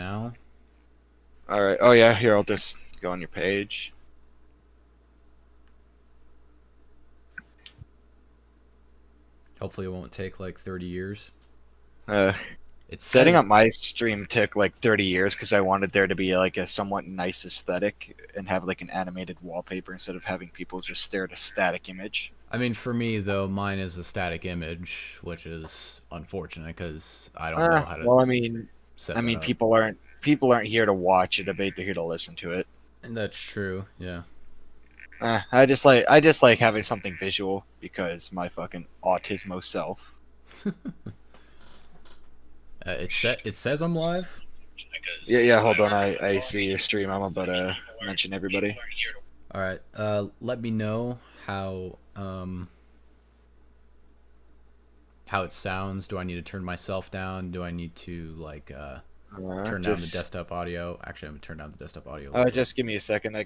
now. All right. Oh yeah. Here, I'll just go on your page. Hopefully it won't take like 30 years. Uh, It Setting says up my stream took like 30 years because I wanted there to be like a somewhat nice aesthetic and have like an animated wallpaper instead of having people just stare at a static image. I mean, for me though, mine is a static image, which is unfortunate because I don't know how to Well, set that up. people aren't here to watch a debate; they're here to listen to it. And that's true. Yeah. I just like having something visual because my fucking autismo self. It says I'm live. Yeah. Hold on, I see your stream. I'm about to mention everybody. All right. Let me know how it sounds. Do I need to turn myself down? Do I need to like turn down the desktop audio? Actually, I'm gonna turn down the desktop audio. Just give me a second. I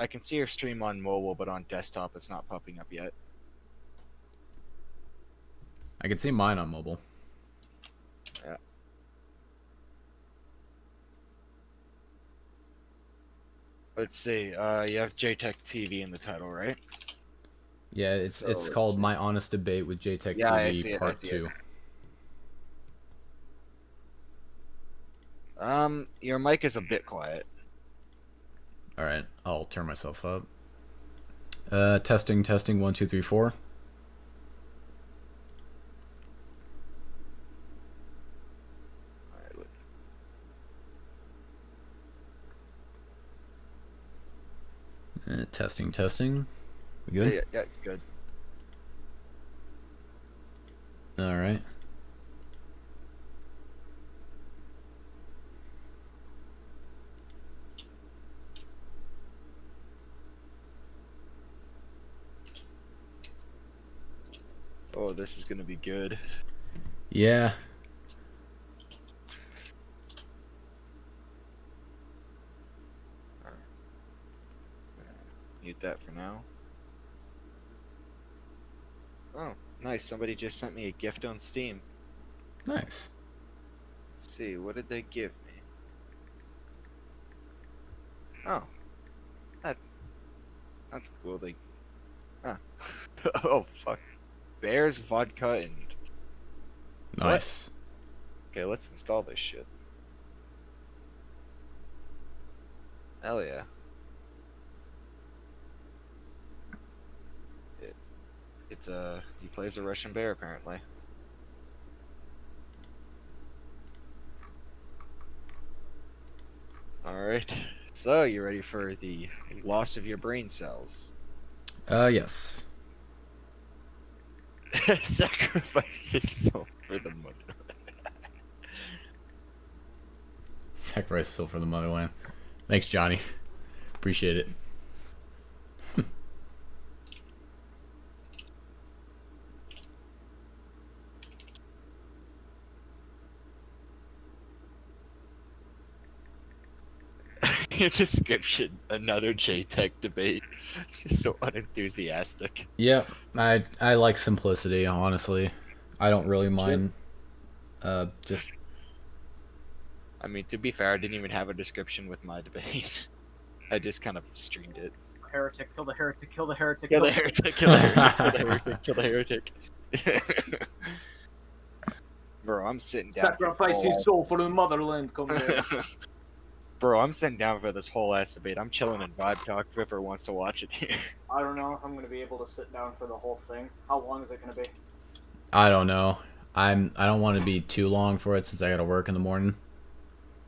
can see your stream on mobile, but on desktop it's not popping up yet. I can see mine on mobile. Yeah. Let's see. You have JayTechTV in the title, right? Yeah, it's called My Honest Debate with JayTech Yeah, I TV see it, Part 2. Your mic is a bit quiet. All right, I'll turn myself up. Testing 1 2 3 4. Testing. We good? Yeah, it's good. All right. Oh, this is gonna be good. Yeah. Mute that for now. Oh, nice. Somebody just sent me a gift on Steam. Nice. Let's see, what did they give me? Oh, that's cool. Oh fuck. Bears, vodka, and Nice. okay. Let's install this shit. Hell yeah. He plays a Russian bear apparently. Alright, so you ready for the loss of your brain cells? Yes. Sacrifice your soul for the mother. Sacrifice soul for the motherland. Thanks, Johnny. Appreciate it. Your description, another JayTech debate. It's just so unenthusiastic. Yeah, I like simplicity, honestly. I don't really mind just I mean, to be fair, I didn't even have a description with my debate. I just kind of streamed it. Heretic, kill the heretic, kill the heretic. Kill the heretic, kill the heretic, kill the heretic, kill the heretic. Bro, I'm sitting down. Sacrifice his soul for the motherland, come here. Bro, I'm sitting down for this whole ass debate. I'm chilling in Vibe Talk. Whoever wants to watch it here. I don't know if I'm gonna be able to sit down for the whole thing. How long is it gonna be? I don't know. I don't want to be too long for it since I gotta work in the morning.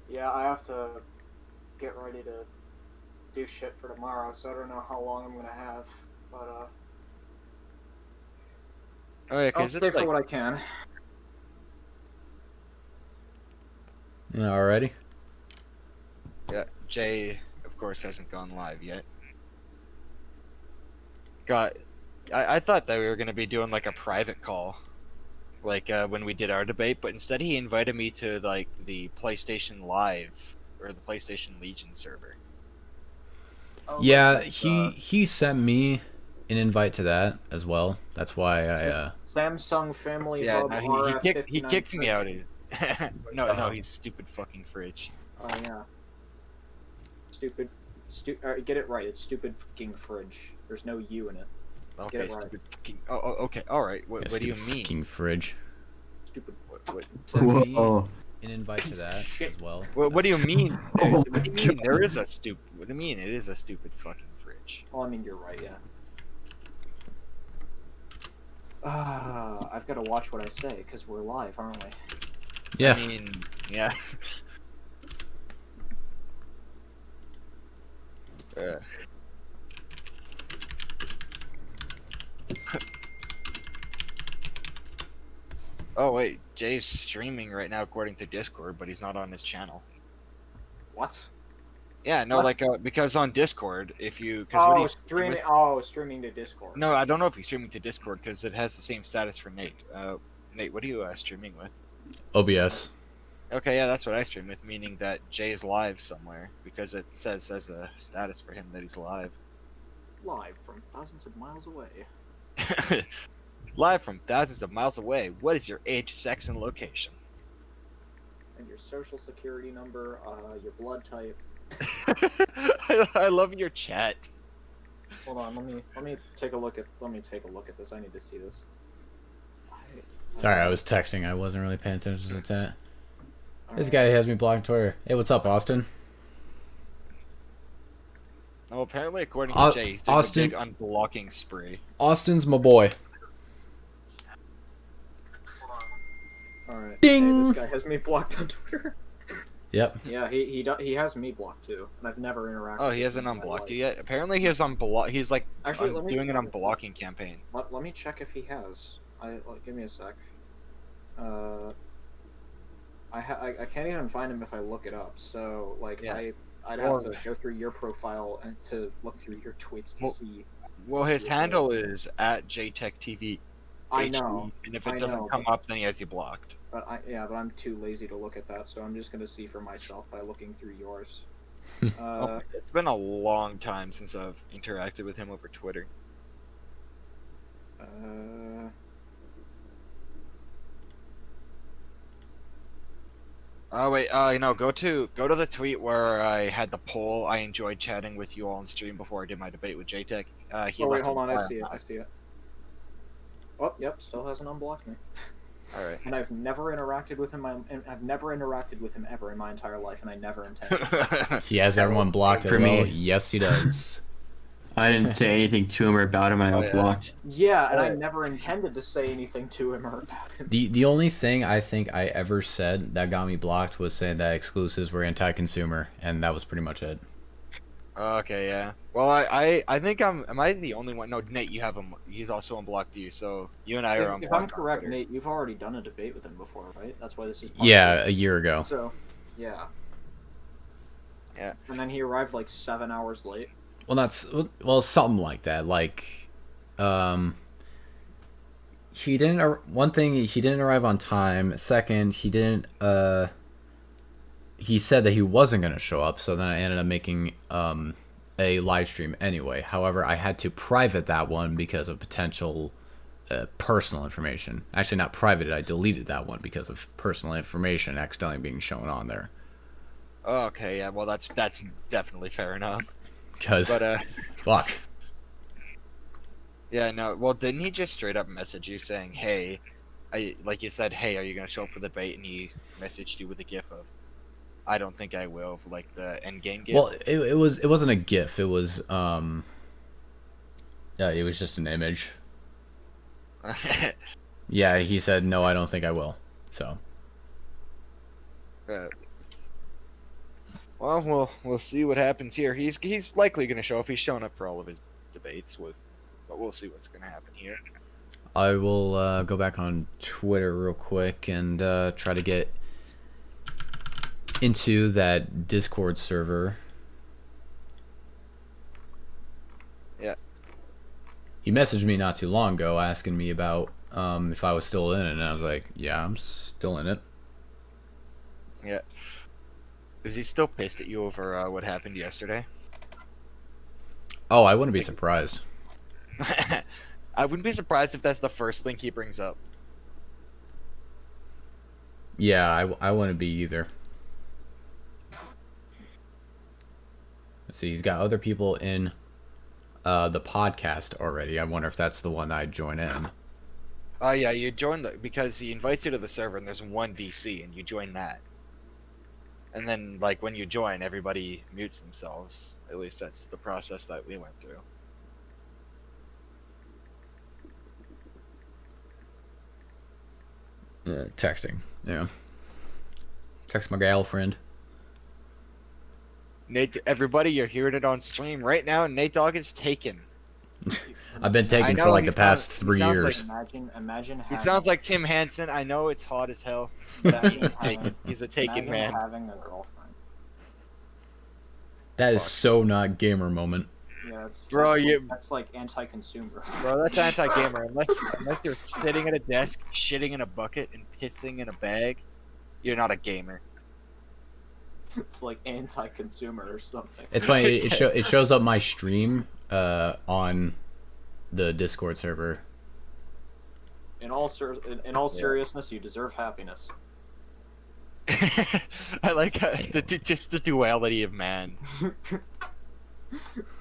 Yeah, I have to get ready to do shit for tomorrow, so I don't know how long I'm gonna have. But Oh yeah, I'll cause stay it's for like, what I can. Yeah, already. yeah, Jay, of course, hasn't gone live yet. I thought that we were gonna be doing like a private call, like when we did our debate, but instead he invited me to like the PlayStation Live or the PlayStation Legion server. Oh, Yeah, look, he sent me an invite to that as well. That's why I Samsung Family Yeah, Hub no, he kicked RF59. me out. No, he's stupid fucking fridge. Oh yeah. Stupid. Get it right. It's stupid fucking fridge. There's no U in it. Okay, Get it right. stupid fucking. Oh, okay, all right. What do you mean? Fucking fridge. Stupid. What? Send me Whoa. an invite to Piece of that shit. as well. What do you mean? Oh What do my you mean? God. There is a stupid. What do you mean? It is a stupid fucking fridge. Well, I mean, you're right. Yeah. I've got to watch what I say because we're live, aren't we? Yeah. I mean, yeah. Oh wait, Jay's streaming right now according to Discord, but he's not on his channel. What? Yeah, no, What? like because on Discord, if you what do Streaming. with- Oh, streaming to Discord. No, I don't know if he's streaming to Discord because it has the same status for Nate. Nate, what are you streaming with? OBS. Okay, yeah, that's what I stream with, meaning that Jay is live somewhere because it says as a status for him that he's live. Live from thousands of miles away. Live from thousands of miles away. What is your age, sex, and location? And your social security number, your blood type. I love your chat. Hold on, let me take a look at this. I need to see this. Sorry, I was texting. I wasn't really paying attention to the chat. This Alright. guy has me blocked on Twitter. Hey, what's up, Austin? Oh, apparently, according to Jay, he's doing Austin- a big unblocking spree. Austin's my boy. Alright. Ding! Hey, this guy has me blocked on Twitter. Yep. Yeah, he has me blocked too, and I've never interacted. Oh, he with hasn't him in my unblocked you life. yet? Apparently, he has unblocked. He's like Actually, let me doing an unblocking campaign. Let me check if he has. Give me a sec. I can't even find him if I look it up. So like Yeah. I'd have to go through your profile and to look through your tweets to Well, see. Well, his handle is at JayTechTV. I know, And if I it doesn't know, come up, then he has you blocked. but I'm too lazy to look at that, so I'm just gonna see for myself by looking through yours. It's been a long time since I've interacted with him over Twitter. Oh wait, go to the tweet where I had the poll. I enjoyed chatting with you all on stream before I did my debate with JayTech. He Oh wait, left hold a on, I reply see it. that. I see it. Oh, yep, still hasn't unblocked me. All right. And I've never interacted with him. I've never interacted with him ever in my entire life, and I never intend to. He has everyone blocked. For Well, me. yes, he does. I didn't say anything to him or about him. I got yeah. blocked. Yeah, and I Alright. never intended to say anything to him or about him. The only thing I think I ever said that got me blocked was saying that exclusives were anti-consumer, and that was pretty much it. Okay, yeah. Well, I think am I the only one? No, Nate, you have him. He's also unblocked you, so you and I are If unblocked. I'm on correct, Twitter. Nate, you've already done a debate with him before, right? That's why this is. part Yeah, of a year ago. it. So, yeah. Yeah. And then he arrived like 7 hours late. Well, something like that. Like, he didn't. One thing, he didn't arrive on time. Second, he didn't. He said that he wasn't gonna show up, so then I ended up making a live stream anyway. However, I had to private that one because of potential personal information. Actually, not private. I deleted that one because of personal information accidentally being shown on there. Oh, okay, yeah. Well, that's definitely fair enough. Because, But fuck. yeah, no. Well, didn't he just straight up message you saying, "Hey," like you said, "Hey, are you gonna show up for the debate?" And he messaged you with a gif of, "I don't think I will," like the end game gif. Well, it wasn't a GIF. It was yeah, it was just an image. Yeah, he said no, I don't think I will. So Well, we'll see what happens here. He's likely gonna show up. He's shown up for all of his debates, but we'll see what's gonna happen here. I will go back on Twitter real quick and try to get into that Discord server. Yeah. He messaged me not too long ago asking me about if I was still in it, and I was like, yeah, I'm still in it. Yeah. Is he still pissed at you over what happened yesterday? Oh, I wouldn't be surprised. I wouldn't be surprised if that's the first thing he brings up. Yeah, I wouldn't be either. Let's see, he's got other people in the podcast already. I wonder if that's the one I'd join in. Oh yeah, you join because he invites you to the server and there's one VC and you join that. And then like when you join, everybody mutes themselves. At least that's the process that we went through. Texting. Yeah. Text my girlfriend. Nate, everybody, you're hearing it on stream right now. Nate Dogg is taken. I've been taken know, for like he the past sounds- 3 he sounds like- years. Imagine He having, sounds like Tim Hansen. I know it's hot as hell, but he's taken. He's a taken imagine man. having a girlfriend. That is Fuck. so not gamer moment. Yeah, it's Bro, that's like anti-consumer. Bro, that's anti-gamer. Unless you're sitting at a desk, shitting in a bucket, and pissing in a bag, you're not a gamer. It's like anti-consumer or something. It's funny. It shows up my stream on the Discord server. In all seriousness, you deserve happiness. I like just the duality of man.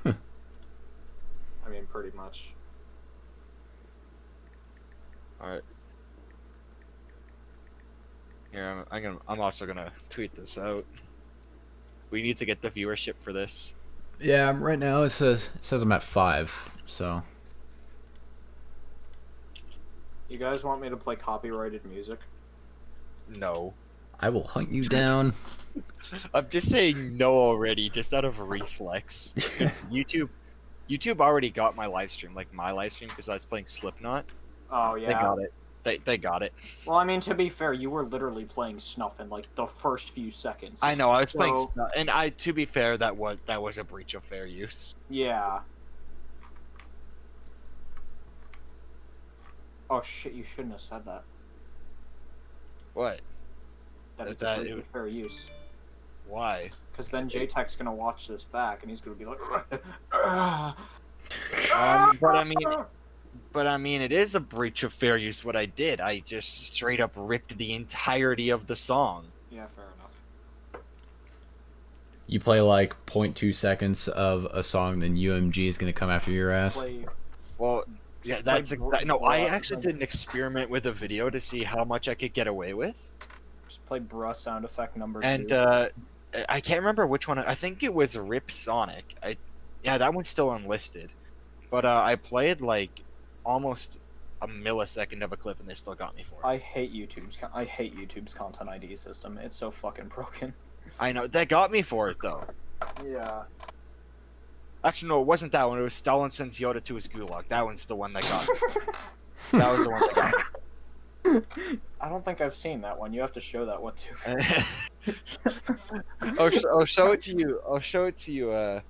I mean, pretty much. All right. Here, I'm also gonna tweet this out. We need to get the viewership for this. Yeah, right now it says I'm at 5. So You guys want me to play copyrighted music? No. I will hunt you down. I'm just saying no already, just out of reflex. Because YouTube already got my live stream, because I was playing Slipknot. Oh yeah. They got it. They got it. Well, I mean, to be fair, you were literally playing Snuff in like the first few seconds. I know, I was playing So- Snuff, and to be fair, that was a breach of fair use. Yeah. Oh shit! You shouldn't have said that. What? That it's That- a breach of fair use. Why? Because then JayTech's gonna watch this back and he's gonna be like, But I mean, it is a breach of fair use what I did. I just straight up ripped the entirety of the song. yeah, fair enough. You play like 0.2 seconds of a song, then UMG is gonna come after your ass. Play, Well, yeah, that's exactly. No, I actually did an experiment with a video to see how much I could get away with, just play bruh sound effect number and 2. I can't remember which one. I think it was Rip Sonic. Yeah, that one's still unlisted, but I played like almost a millisecond of a clip, and they still got me for it. I hate YouTube's content ID system. It's so fucking broken. I know they got me for it though. Yeah. Actually, no, it wasn't that one. It was Stalin sends Yoda to his gulag. That one's the one that got me. That was the one that got me. I don't think I've seen that one. You have to show that one to me. I'll show it to you. I'll show it to you at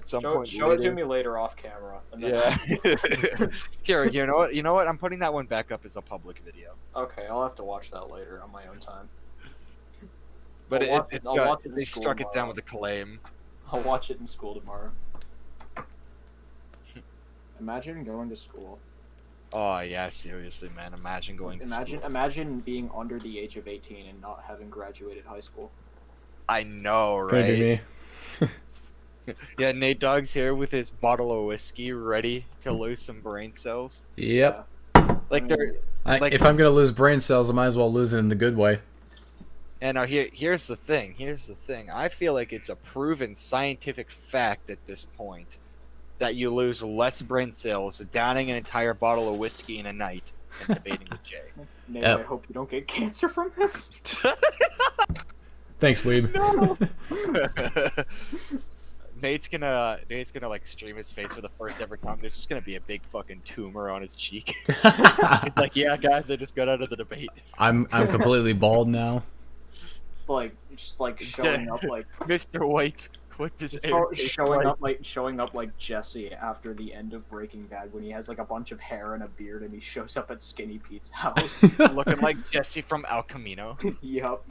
some point. Show it to later. me later off camera. And then Yeah. Here, you know what? You know what? I'm putting that one back up as a public video. Okay, I'll have to watch that later on my own time. But I'll watch it in they school struck it down tomorrow. with a claim. I'll watch it in school tomorrow. Imagine going to school. Oh yeah, seriously, man. Imagine going to school. Imagine being under the age of 18 and not having graduated high school. I know, Could be right? me. Yeah, Nate Dogg's here with his bottle of whiskey, ready to lose some brain cells. Yep. Like they're. Like- If I'm gonna lose brain cells, I might as well lose it in the good way. And now here's the thing. Here's the thing. I feel like it's a proven scientific fact at this point that you lose less brain cells downing an entire bottle of whiskey in a night than debating with Jay. Nate, Yep. I hope you don't get cancer from this. Thanks, Weeb. Nate's gonna like stream his face for the first ever time. There's just gonna be a big fucking tumor on his cheek. He's like, yeah, guys, I just got out of the debate. I'm completely bald now. It's just like showing up like Mr. White, what does showing up like Jesse after the end of Breaking Bad when he has like a bunch of hair and a beard and he shows up at Skinny Pete's house. looking like Jesse from El Camino? Yup.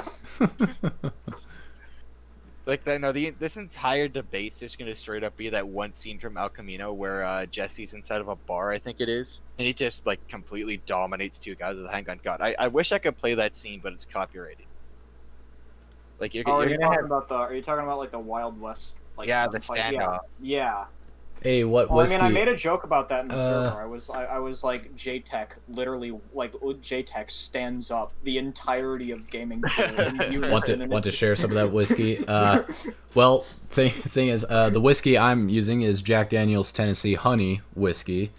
Like that. No, this entire debate's just gonna straight up be that one scene from El Camino where Jesse's inside of a bar, I think it is, and he just like completely dominates two guys with a handgun. God, I wish I could play that scene, but it's copyrighted. Like you're Are gonna you have. talking about like the Wild West Like Yeah, the gunfight. standoff. Yeah. Hey, what Well, I whiskey? mean, I made a joke about that in the server. I was like, JayTech, literally, like, JayTech stands up the entirety of gaming. Want to share some of that whiskey? Well, thing is, the whiskey I'm using is Jack Daniel's Tennessee Honey whiskey,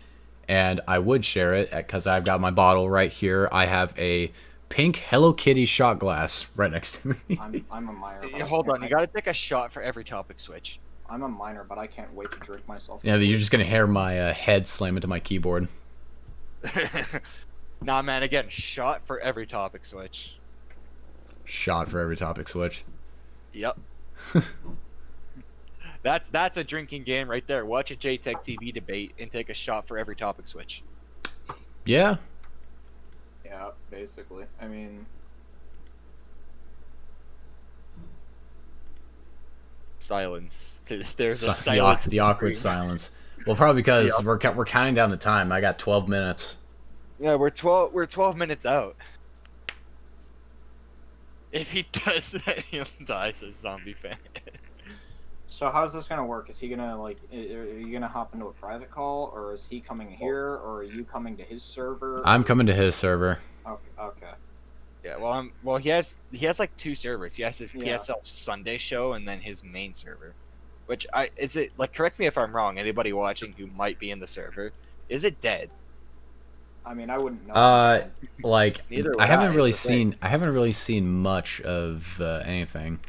and I would share it because I've got my bottle right here. I have a pink Hello Kitty shot glass right next to me. I'm a minor. but I Hold can't- on, you gotta take a shot for every topic switch. I'm a minor, but I can't wait to drink myself. Yeah, you're just gonna hear my head slam into my keyboard. Nah, man. Again, shot for every topic switch. Shot for every topic switch. Yep. That's a drinking game right there. Watch a JayTechTV debate and take a shot for every topic switch. Yeah. Yeah, basically. I mean, Silence. There's a silence. The awkward silence. Well, probably because we're counting down the time. I got 12 minutes. Yeah, we're 12 minutes out. If he does that, he'll die as a zombie fan. so how's this gonna work? Is he gonna like? Are you gonna hop into a private call, or is he coming here, or are you coming to his server? I'm coming to his server. Okay. Yeah, well, he has like two servers. He has his Yeah. PSL Sunday show and then his main server. Which is it like? Correct me if I'm wrong. Anybody watching who might be in the server, is it dead? I mean, I wouldn't know. Like Neither would I haven't I, really is the thing. seen. I haven't really seen much of anything.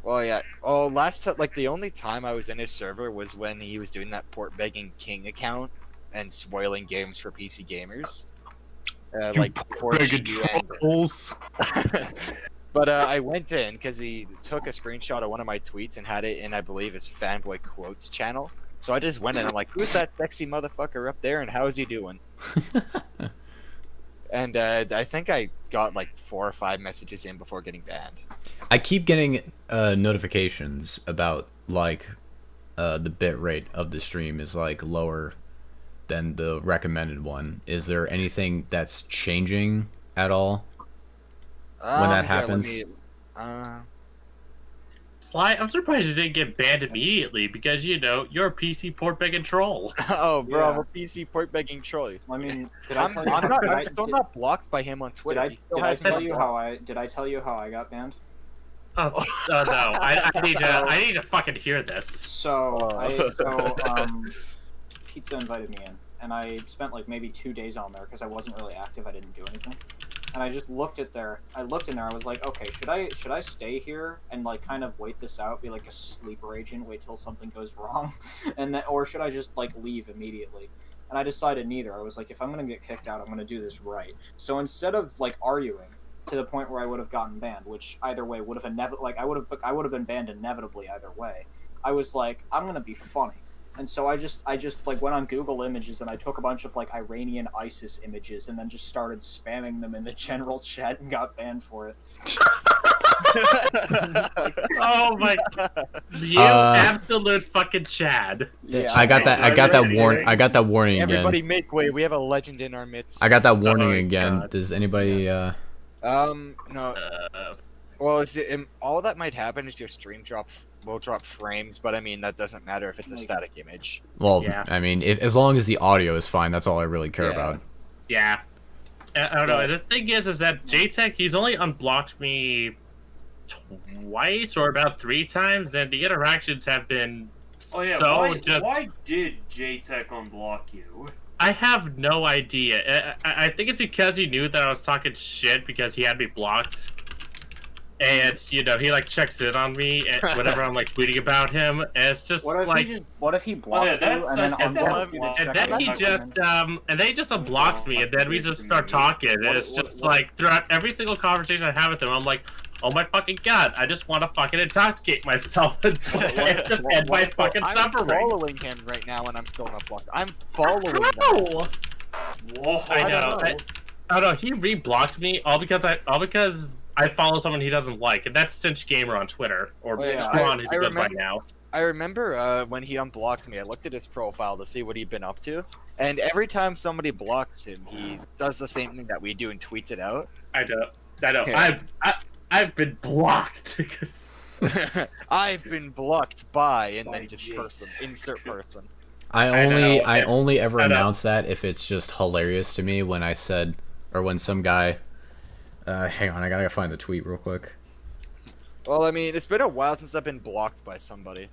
Well, yeah. Oh, like the only time I was in his server was when he was doing that port begging king account and spoiling games for PC gamers. Like before GBN. trolls. But I went in because he took a screenshot of one of my tweets and had it in, I believe, his fanboy quotes channel. So I just went in and I'm like, who's that sexy motherfucker up there and how is he doing? And I think I got like 4 or 5 messages in before getting banned. I keep getting notifications about like the bit rate of the stream is like lower than the recommended one. Is there anything that's changing at all when that happens? Sly, I'm surprised you didn't get banned immediately because you're a PC port begging troll. Oh, bro, I'm Yeah. a PC port begging troll. I mean, I'm still not blocked by him on Twitter. He still has Did I my- tell you how I got banned? Oh no, I need to fucking hear this. So Pizza invited me in, and I spent like maybe 2 days on there because I wasn't really active. I didn't do anything, and I just looked in there. I was like, okay, should I stay here and like kind of wait this out, be like a sleeper agent, wait till something goes wrong, and then, or should I just like leave immediately? And I decided neither. I was like, if I'm gonna get kicked out, I'm gonna do this right. So instead of like arguing to the point where I would have gotten banned, which either way would have I would have been banned inevitably either way. I was like, I'm gonna be funny. And so I just like went on Google Images and I took a bunch of like Iranian ISIS images and then just started spamming them in the general chat and got banned for it. Oh my god, you absolute fucking Chad. Yeah, I got that. I got that warning. I got that warning Everybody again. make way. We have a legend in our midst. I got that warning Oh, again. God. Does anybody? No. Well, all that might happen is your stream will drop frames, but I mean that doesn't matter if it's a static image. Well, Yeah. I mean, as long as the audio is fine, that's all I really care Yeah. about. Yeah. I don't know. The thing is that JayTech, he's only unblocked me twice or about 3 times, and the interactions have been Oh yeah, so why did JayTech unblock you? I have no idea. I think it's because he knew that I was talking shit because he had me blocked. And, he like checks in on me whenever I'm like tweeting about him. And it's just What if like... he blocks yeah, you that's- and then I get that. unblocks you to And check then it he out? just unblocks me, and then we just start talking. And it's just like throughout every single conversation I have with him, I'm like, oh my fucking god, I just want to fucking intoxicate myself and just end my fucking I'm suffering. following him right now, and I'm still not blocked. I'm following him. No! Whoa. I know. I don't know. He reblocked me all because I follow someone he doesn't like, and that's Cinch Gamer on Twitter or Oh, yeah. Tron, who I he goes by remember- now. I remember when he unblocked me, I looked at his profile to see what he'd been up to, and every time somebody blocks him, he does the same thing that we do and tweets it out. I know. Yeah. I've been blocked because I've been blocked by, and then By just JayTech. person, insert person. I know. only ever I know. announce that if it's just hilarious to me when I said, or when some guy. Hang on, I gotta find the tweet real quick. Well, I mean, it's been a while since I've been blocked by somebody.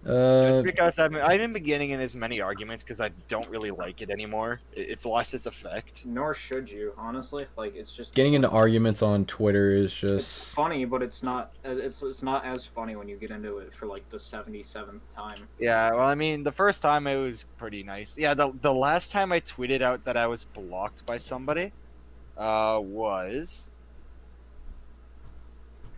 Just because I haven't been getting in as many arguments because I don't really like it anymore. It's lost its effect. Nor should you, honestly. Like, it's just Getting into arguments on Twitter is it's just. funny, but it's not. It's not as funny when you get into it for like the 77th time. Yeah, well, I mean, the first time it was pretty nice. Yeah, the last time I tweeted out that I was blocked by somebody, was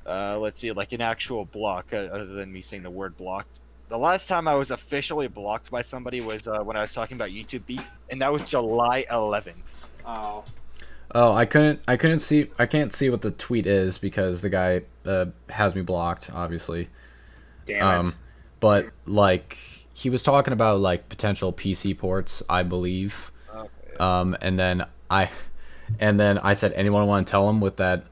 let's see, like an actual block, other than me saying the word blocked. The last time I was officially blocked by somebody was when I was talking about YouTube beef, and that was July 11th. Oh, Oh, I can't see what the tweet is because the guy has me blocked, obviously. Damn it. But like he was talking about like potential PC ports, I believe. Okay. And then I said, anyone want to tell him with that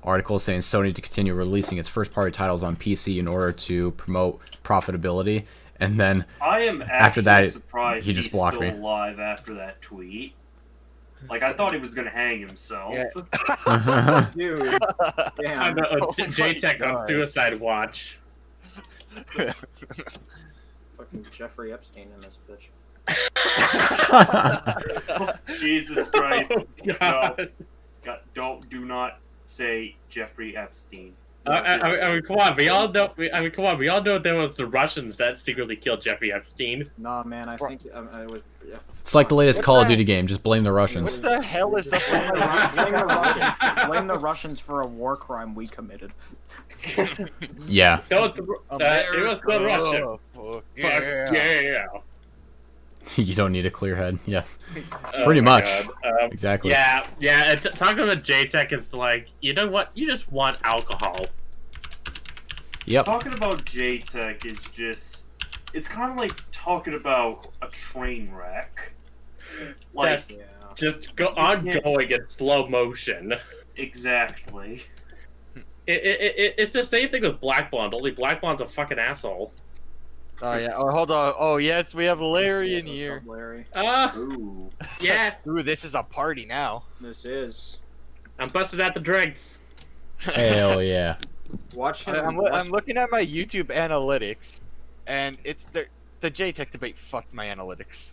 article saying Sony to continue releasing its first-party titles on PC in order to promote profitability? And then I am actually after that, surprised he just he's blocked still me. alive after that tweet. Like, I thought he was gonna hang himself. Yeah. dude, I damn. know, Oh my JayTech on God. suicide watch. Fucking Jeffrey Epstein in this bitch. Jesus Christ. No. God. Do not say Jeffrey Epstein. I mean, come on. We all know. Come on. We all know there was the Russians that secretly killed Jeffrey Epstein. Nah, man, I think it was. Yeah. It's like the latest What Call of the- Duty game. Just blame the Russians. What the hell is up with Blame the Russians for a war crime we committed. Yeah. No, it was the Russian. Oh, fuck Fuck yeah. You don't need a clear head. Yeah. Oh Pretty my much. God. Exactly. Yeah. Talking about JayTech, it's like, you know what? You just want alcohol. Yep. Talking about JayTech is just... It's kind of like talking about a train wreck. Like, That's Yeah. just ongoing in slow motion. exactly. It's the same thing with Black Blonde, only Black Blonde's a fucking asshole. Oh yeah. Oh, hold on. Oh yes, we have Larry in What's here. up, Larry? Ooh. Yes, Ooh, this is a party now. This is. I'm busting out the drinks. Hell yeah. Watch him. I'm looking at my YouTube analytics, and it's the JayTech debate fucked my analytics.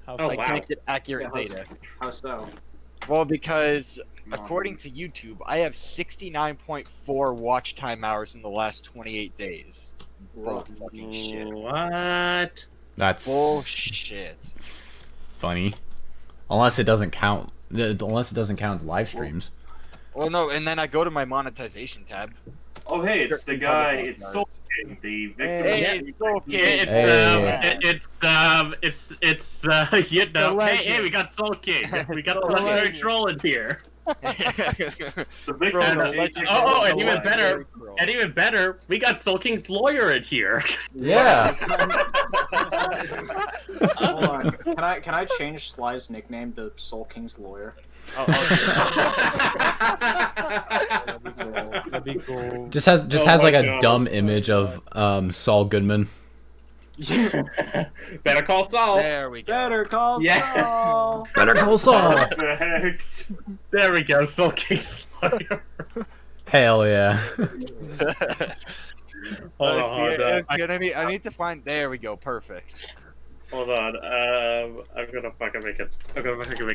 Oh, I wow. can't get accurate Yeah, data. How so? Well, because according to YouTube, I have 69.4 watch time hours in the last 28 days. Bro, fucking shit. What? That's Bullshit. funny. Unless it doesn't count. Unless it doesn't count as live streams. Well, no, and then I go to my monetization tab. Oh, hey, it's the guy. It's Soul King, the victim. Hey, of- it's okay. It's you know, hey, we got Soul King. We got the legendary troll in here. The victim Bro, of the JayTech. Oh, and Legend- even better, we got Soul King's lawyer in here. Yeah. Hold on. Can I change Sly's nickname to Soul King's lawyer? That'd be cool. Just has Oh has like my a God. dumb image of Saul Goodman. Better call Saul. There we go. Better call Yeah. Saul. Better call Saul. Perfect. There we go, Soul King's lawyer. Hell yeah. Hold on. I need to find. There we go. Perfect. Hold on. I'm gonna fucking make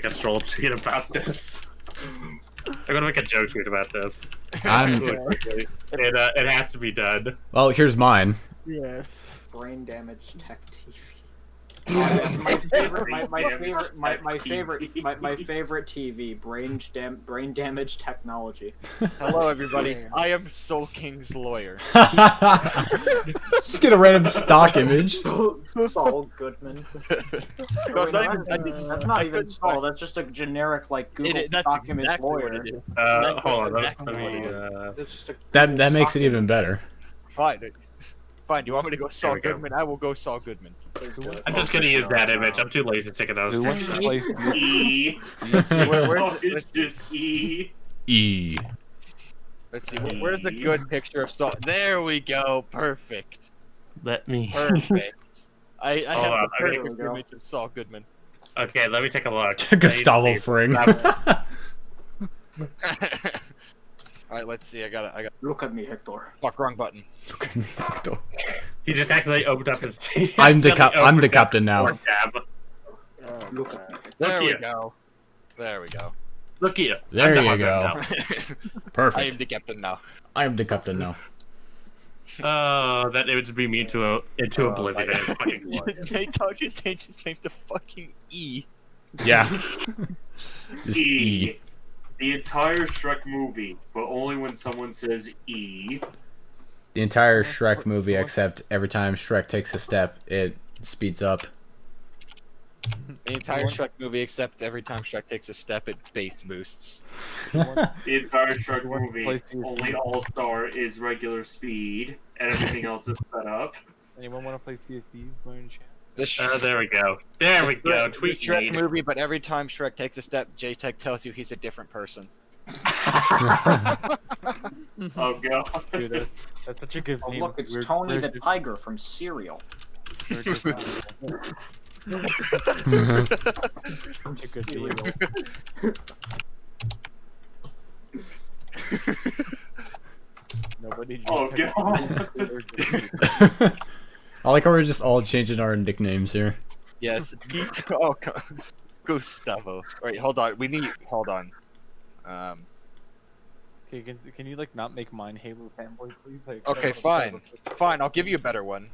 a troll tweet about this. I'm gonna make a joke tweet about this. It has to be done. Well, here's mine. Yeah. Brain damage tech TV. my favorite TV. Brain damage technology. Hello, everybody. I am Soul King's lawyer. Just get a random stock image. Saul Goodman. No, it's not even- That's not even Saul. That's just a generic like Google That's document exactly lawyer. what it is. Hold on. Exactly Let me. what it That's just a That Google makes it stock even image. better. Fine. Fine. Do you want me to go Saul we go. Goodman? I will go Saul Goodman. I'm just gonna use that image. I'm too lazy to take it out. Who wants to play E. Let's see. Oh, Let's it's just E. E. Let's see. Where's the good picture of Saul? There we go. Perfect. Let me. Perfect. I Hold have on, the okay. There we perfect go. image of Saul Goodman. Okay, let me take a look. Gustavo I need to see. Fring. All right, let's see. I got. Look at me, Hector. Fuck, wrong button. Look at me, Hector. He just accidentally opened up his. I'm the accidentally opened up captain now. the tab. Look at me. There we here. go. There we go. Look here. There I'm the you hot go. dog Perfect. I am the captain now. I am the captain now. now. Oh, that image beat me into oblivion. It's fucking glorious. JayTech just named the fucking E. Yeah. Just E. E. The entire Shrek movie, but only when someone says E. The entire Shrek movie, except every time Shrek takes a step, it speeds up. The entire Shrek movie, except every time Shrek takes a step, it bass boosts. The entire Shrek You want to movie, play CSD? only All-Star is regular speed, and everything else is sped up. Anyone want to play CSDs by any chance? The There we go. There we go. the Tweet Shrek me. movie, but every time Shrek takes a step, JayTech tells you he's a different person. Oh god. Dude, that's such a good Oh name. look, it's We're- Tony we're the just- Tiger from Serial. we're just- Such a good name. Nobody. Oh god. I like how we're just all changing our nicknames here. Yes. Oh, Gustavo. Wait, hold on. Hold on. Okay, can you like not make mine Halo fanboy, please? Like, Okay, fine. Fine, I'll give you a better one.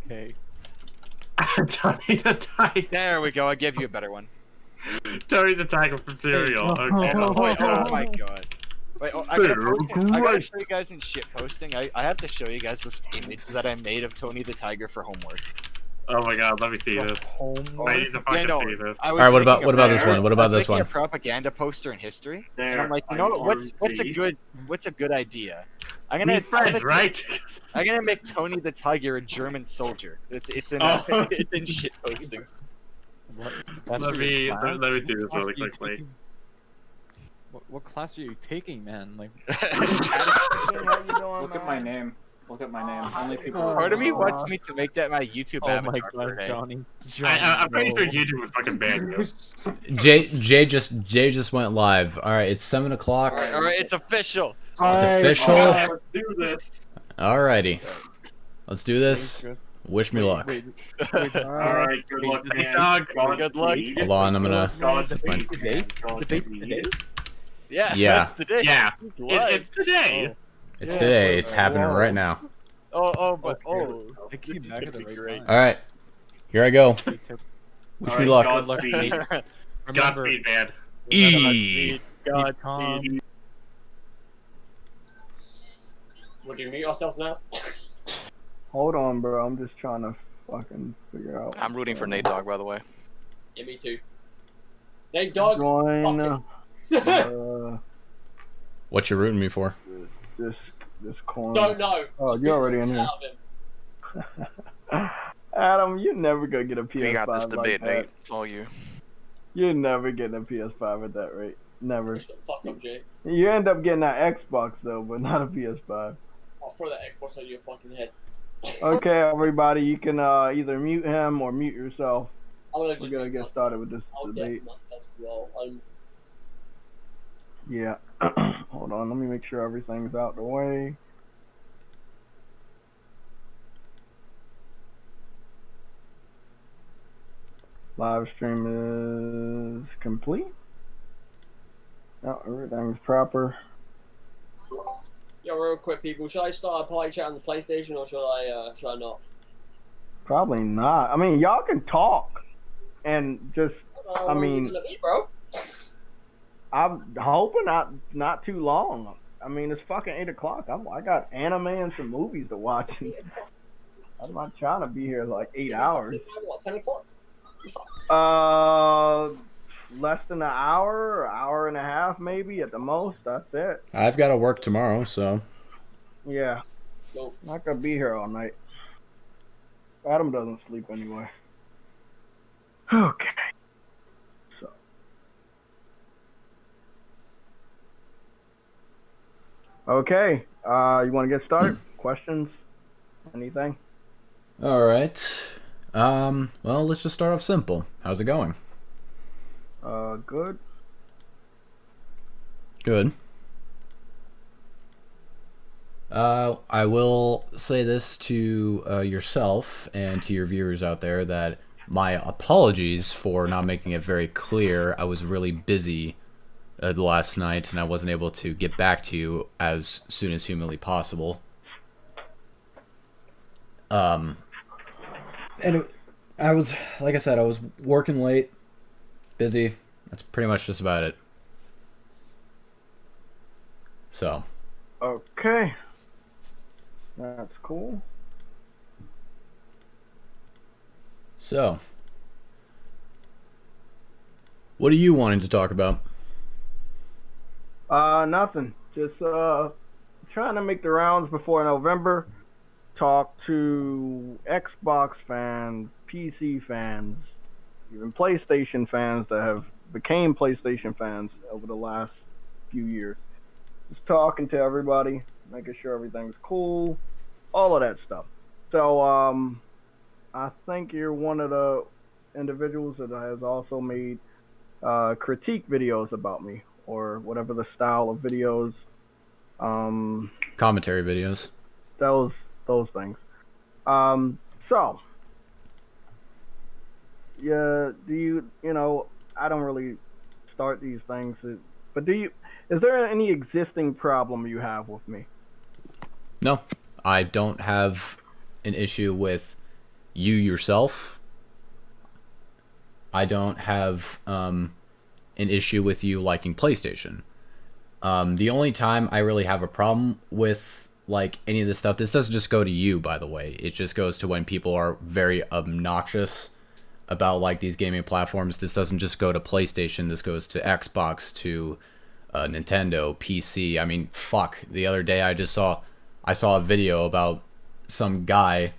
Okay. Tony the Tiger. There we go. I'll give you a better one. Tony the Tiger from Serial. Okay. Oh, wait, oh my god. Wait, I gotta show you guys in shit posting. I have to show you guys this image that I made of Tony the Tiger for homework. Oh my god, let me see this. I need to fucking see this. I was Alright, what making about a- this one? What about I was this making one? a propaganda poster in history, and There, I'm like, you know, what's a good idea? I'm Need friends, right? I'm gonna make Tony the Tiger a German soldier. It's in Oh. it's in shit posting. What? That's Let for your me class? let me see this What class really are you quickly. taking? What class are you taking, man? Like, Look at my name. Look at my name. Only people. Part of me wants me to make that my YouTube oh avatar. my for god, Hay. Johnny. I'm pretty sure no. YouTube would fucking ban you. Jay just went live. All right, it's 7 o'clock. All right, it's official. It's official. Let's do this. Alrighty, let's do this. Wish me luck. Alright, good luck, Hey, man. dog, good luck. Hold on, I'm gonna. Godspeed, Today? man. Godspeed. Yeah, Yeah. that's today. Yeah, It's live. it's today. It's today. It's happening Whoa. right now. But I came this is back gonna at the be right great. time. All right, here I go. They took- Wish me Alright, luck. Godspeed. Remember, Godspeed, man. E. Godspeed. We're doing mute ourselves now. Hold on, bro. I'm just trying to fucking figure out. I'm rooting for Nate Dogg, by the way. Yeah, me too. Name dog. Join What you rooting me for? this corner. Don't know. Oh, you're already in here. Out of him. Adam, you're never gonna get a PS5 You got this like debate, that. Nate. It's all you. You're never getting a PS5 at that rate. Never. Shut the fuck up, Jay. You end up getting an Xbox though, but not a PS5. I'll throw that Xbox on your fucking head. Okay, everybody, you can either mute him or mute yourself. I'm gonna We're just gonna mute get myself. started with this I'll debate. guess myself as well. Yeah. Hold on, let me make sure everything's out the way. Live stream is complete. Oh, everything's proper. Yo, real quick, people. Should I start a party chat on the PlayStation or should I not? Probably not. I mean, y'all can talk and just. I mean- Look at me, bro. I'm hoping not too long. I mean, it's fucking 8 o'clock. I got anime and some movies to watch. I'm not trying to be here like 8 hours. What, 10 o'clock? Less than an hour and a half maybe at the most. That's it. I've got to work tomorrow, so Yeah. Nope. Not gonna be here all night. Adam doesn't sleep anyway. Okay. So. Okay. You want to get started? Questions? Anything? All right. Well, let's just start off simple. How's it going? Good. Good. I will say this to yourself and to your viewers out there that my apologies for not making it very clear. I was really busy the last night and I wasn't able to get back to you as soon as humanly possible. And I was, like I said, I was working late, busy. That's pretty much just about it. So. Okay. That's cool. So. What are you wanting to talk about? Nothing. Just trying to make the rounds before November. Talk to Xbox fans, PC fans, even PlayStation fans that have became PlayStation fans over the last few years. Just talking to everybody, making sure everything's cool, all of that stuff. So I think you're one of the individuals that has also made critique videos about me, or whatever the style of videos. Commentary videos. Those things. So, yeah, do you know, I don't really start these things, but is there any existing problem you have with me? No, I don't have an issue with you yourself. I don't have an issue with you liking PlayStation. The only time I really have a problem with like any of this stuff, this doesn't just go to you, by the way. It just goes to when people are very obnoxious about like these gaming platforms. This doesn't just go to PlayStation. This goes to Xbox, to Nintendo, PC. I mean, fuck. The other day I saw a video about some guy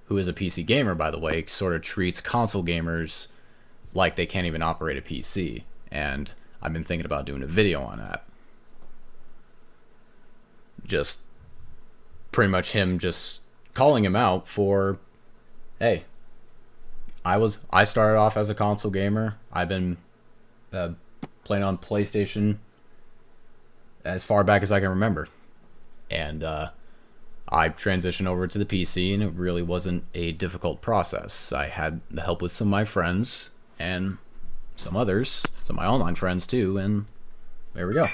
who is a PC gamer, by the way, sort of treats console gamers like they can't even operate a PC. And I've been thinking about doing a video on that. Just pretty much him just calling him out for, hey, I started off as a console gamer. I've been playing on PlayStation as far back as I can remember. And I transitioned over to the PC, and it really wasn't a difficult process. I had the help with some of my friends and some others, some of my online friends too, and there we go.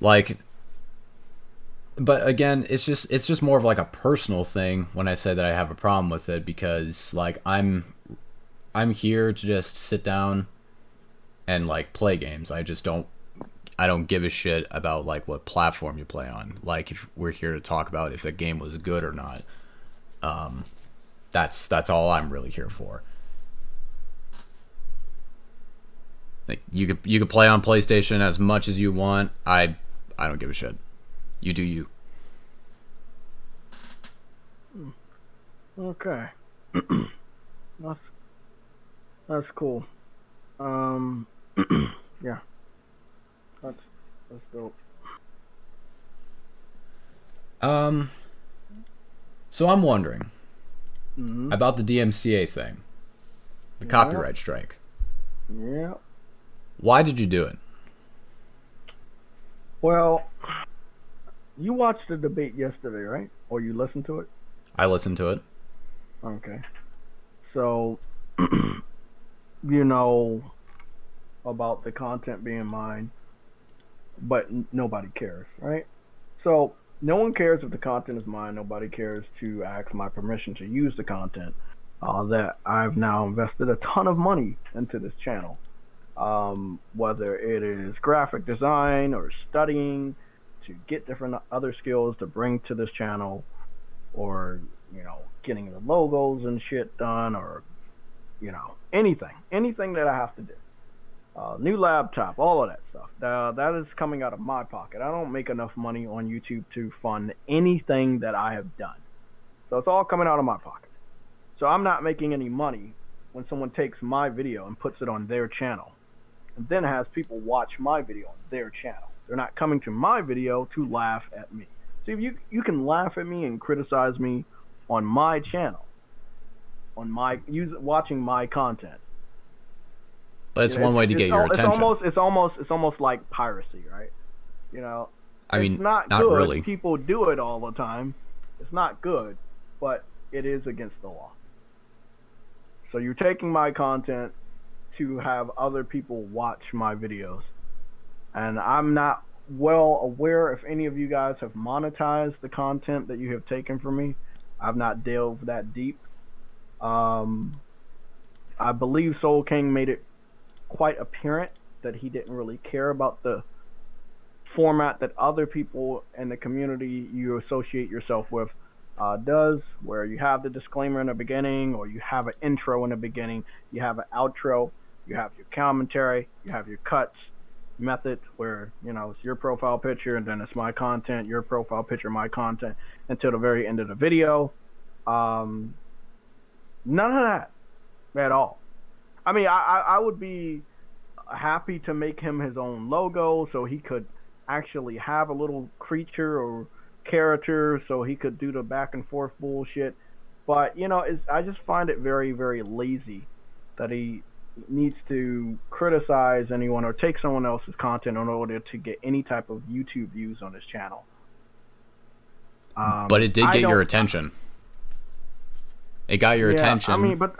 Like, but again, it's just more of like a personal thing when I say that I have a problem with it, because like I'm here to just sit down and like play games. I don't give a shit about like what platform you play on. Like, if we're here to talk about if a game was good or not, that's all I'm really here for. Like, you could play on PlayStation as much as you want. I don't give a shit. You do you. Okay. That's cool. Yeah. That's dope. So I'm wondering about the DMCA thing, the copyright strike. Yeah. Why did you do it? Well, you watched the debate yesterday, right? Or you listened to it? I listened to it. Okay. So, you know about the content being mine, but nobody cares, right? So, no one cares if the content is mine. Nobody cares to ask my permission to use the content that I've now invested a ton of money into this channel. Whether it is graphic design or studying to get different other skills to bring to this channel, or, you know, getting the logos and shit done, or, you know, anything that I have to do. New laptop, all of that stuff. That is coming out of my pocket. I don't make enough money on YouTube to fund anything that I have done. So it's all coming out of my pocket. So I'm not making any money when someone takes my video and puts it on their channel. and then has people watch my video on their channel. They're not coming to my video to laugh at me. See, if you can laugh at me and criticize me on my channel, on watching my content. But it's one way to get your attention. It's almost like piracy, right? You know, I mean, it's not not good. really. People do it all the time. It's not good, but it is against the law. So you're taking my content to have other people watch my videos, and I'm not well aware if any of you guys have monetized the content that you have taken from me. I've not delved that deep. I believe Soul King made it quite apparent that he didn't really care about the format that other people in the community you associate yourself with does, where you have the disclaimer in the beginning, or you have an intro in the beginning, you have an outro, you have your commentary, you have your cuts method, where, you know, it's your profile picture and then it's my content, your profile picture, my content, until the very end of the video. None of that at all. I mean, I would be happy to make him his own logo so he could actually have a little creature or character so he could do the back and forth bullshit. But, you know, I just find it very, very lazy that he needs to criticize anyone or take someone else's content in order to get any type of YouTube views on his channel. But it did get your attention. It got your attention. I mean, but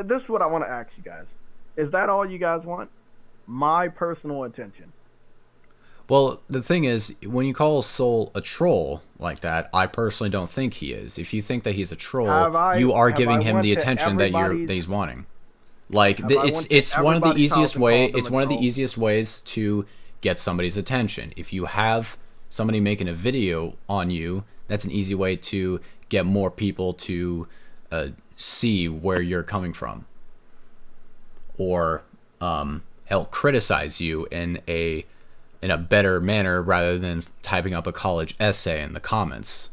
this is what I want to ask you guys. Is that all you guys want? My personal attention. Well, the thing is, when you call Soul a troll like that, I personally don't think he is. If you think that he's a troll, you are giving him the attention that he's wanting. Like, it's one of the easiest ways to get somebody's attention. If you have somebody making a video on you, that's an easy way to get more people to see where you're coming from, or help criticize you in a better manner rather than typing up a college essay in the comments.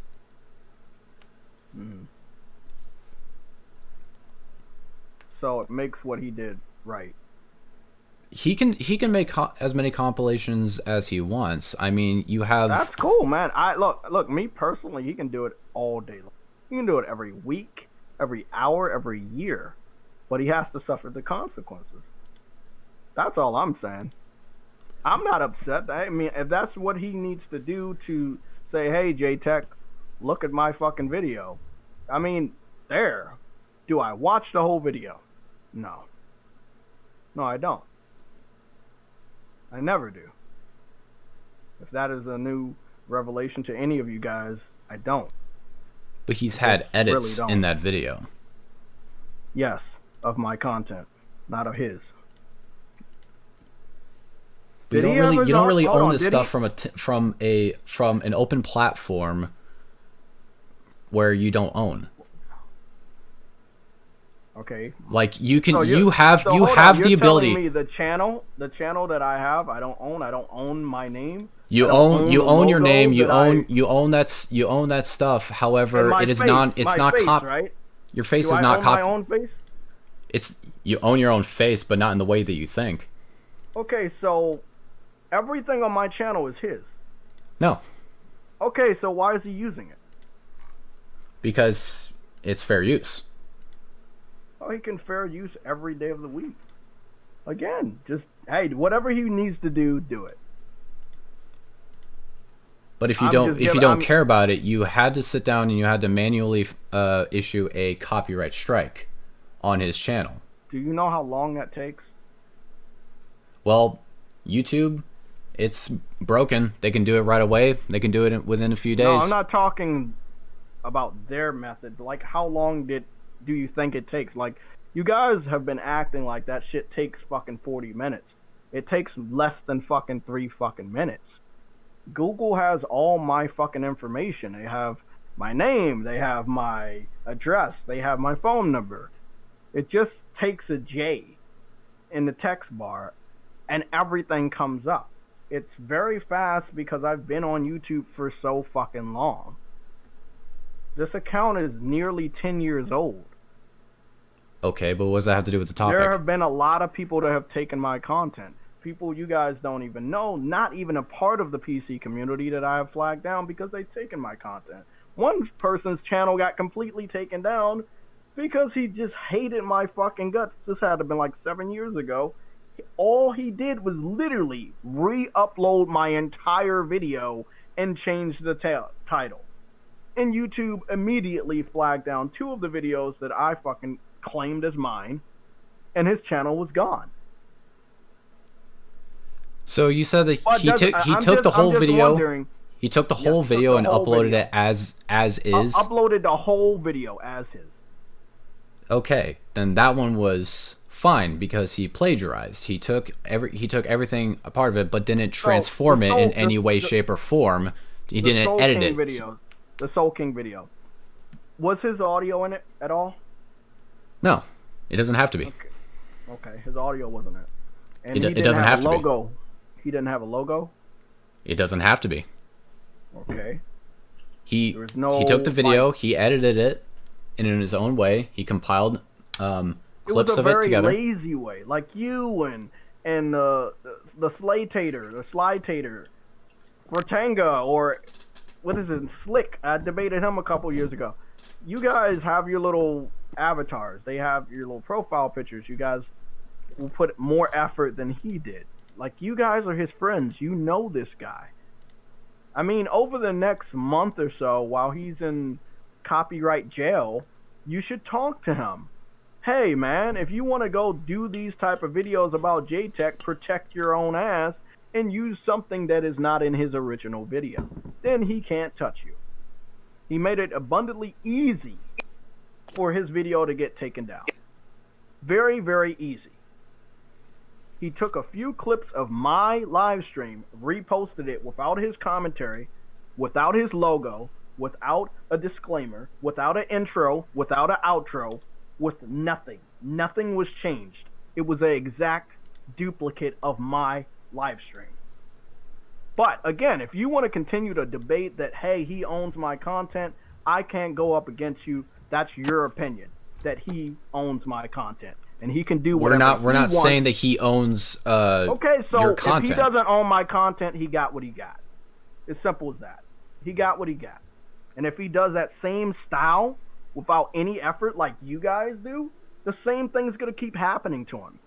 So it makes what he did right. He can make as many compilations as he wants. I mean, you have... That's cool, man. Look, me personally, he can do it all day long. He can do it every week, every hour, every year. But he has to suffer the consequences. That's all I'm saying. I'm not upset. I mean, if that's what he needs to do to say, hey, JayTech, look at my fucking video. I mean, there. Do I watch the whole video? No. No, I don't. I never do. If that is a new revelation to any of you guys, I don't. But he's had edits in that video. Yes, of my content, not of his. You don't really own this stuff from an open platform where you don't own. Okay. Like you have the ability. Me the channel that I have, I don't own. I don't own my name. You own your name. You own that stuff. However, it is not. It's not copy. Right? Your face is not copy. My own face. You own your own face, but not in the way that you think. Okay, so everything on my channel is his. No. Okay, so why is he using it? Because it's fair use. Oh, he can fair use every day of the week. Again, just, hey, whatever he needs to do it. But if you don't care about it, you had to sit down and you had to manually issue a copyright strike on his channel. Do you know how long that takes? Well, YouTube, it's broken. They can do it right away. They can do it within a few days. No, I'm not talking about their method. Like, how long do you think it takes? Like, you guys have been acting like that shit takes fucking 40 minutes. It takes less than fucking 3 fucking minutes. Google has all my fucking information. They have my name, they have my address, they have my phone number. It just takes a J in the text bar and everything comes up. It's very fast because I've been on YouTube for so fucking long. This account is nearly 10 years old. Okay, but what does that have to do with the topic? There have been a lot of people that have taken my content. people you guys don't even know, not even a part of the PC community that I have flagged down because they've taken my content. One person's channel got completely taken down because he just hated my fucking guts. This had to have been like 7 years ago. All he did was literally re-upload my entire video and change the title. And YouTube immediately flagged down 2 of the videos that I fucking claimed as mine, and his channel was gone. So you said that he took the whole video. He took the whole video and uploaded it as is. Uploaded the whole video as his. Okay, then that one was fine because he plagiarized. He took everything a part of it, but didn't transform it in any way, shape, or form. He didn't edit it. The Soul King video. Was his audio in it at all? No, it doesn't have to be. Okay, his audio wasn't it. And it doesn't have to be. He didn't have a logo? It doesn't have to be. Okay. He took the video, he edited it in his own way. He compiled clips of it together. It was a very lazy way, like you and the Slytater, Ratanga, or what is it, Slick. I debated him a couple years ago. You guys have your little avatars. They have your little profile pictures. You guys will put more effort than he did. Like, you guys are his friends. You know this guy. I mean, over the next month or so, while he's in copyright jail, you should talk to him. Hey, man, if you want to go do these type of videos about JayTech, protect your own ass and use something that is not in his original video. Then he can't touch you. He made it abundantly easy for his video to get taken down. Very, very easy. He took a few clips of my live stream, reposted it without his commentary, without his logo, without a disclaimer, without an intro, without an outro, with nothing. Nothing was changed. It was an exact duplicate of my live stream. But again, if you want to continue to debate that, hey, he owns my content, I can't go up against you. That's your opinion, that he owns my content. And he can do whatever We're not saying that he owns okay, so your content. If he doesn't own my content, he got what he got. As simple as that. He got what he got. And if he does that same style without any effort like you guys do, the same thing's going to keep happening to him.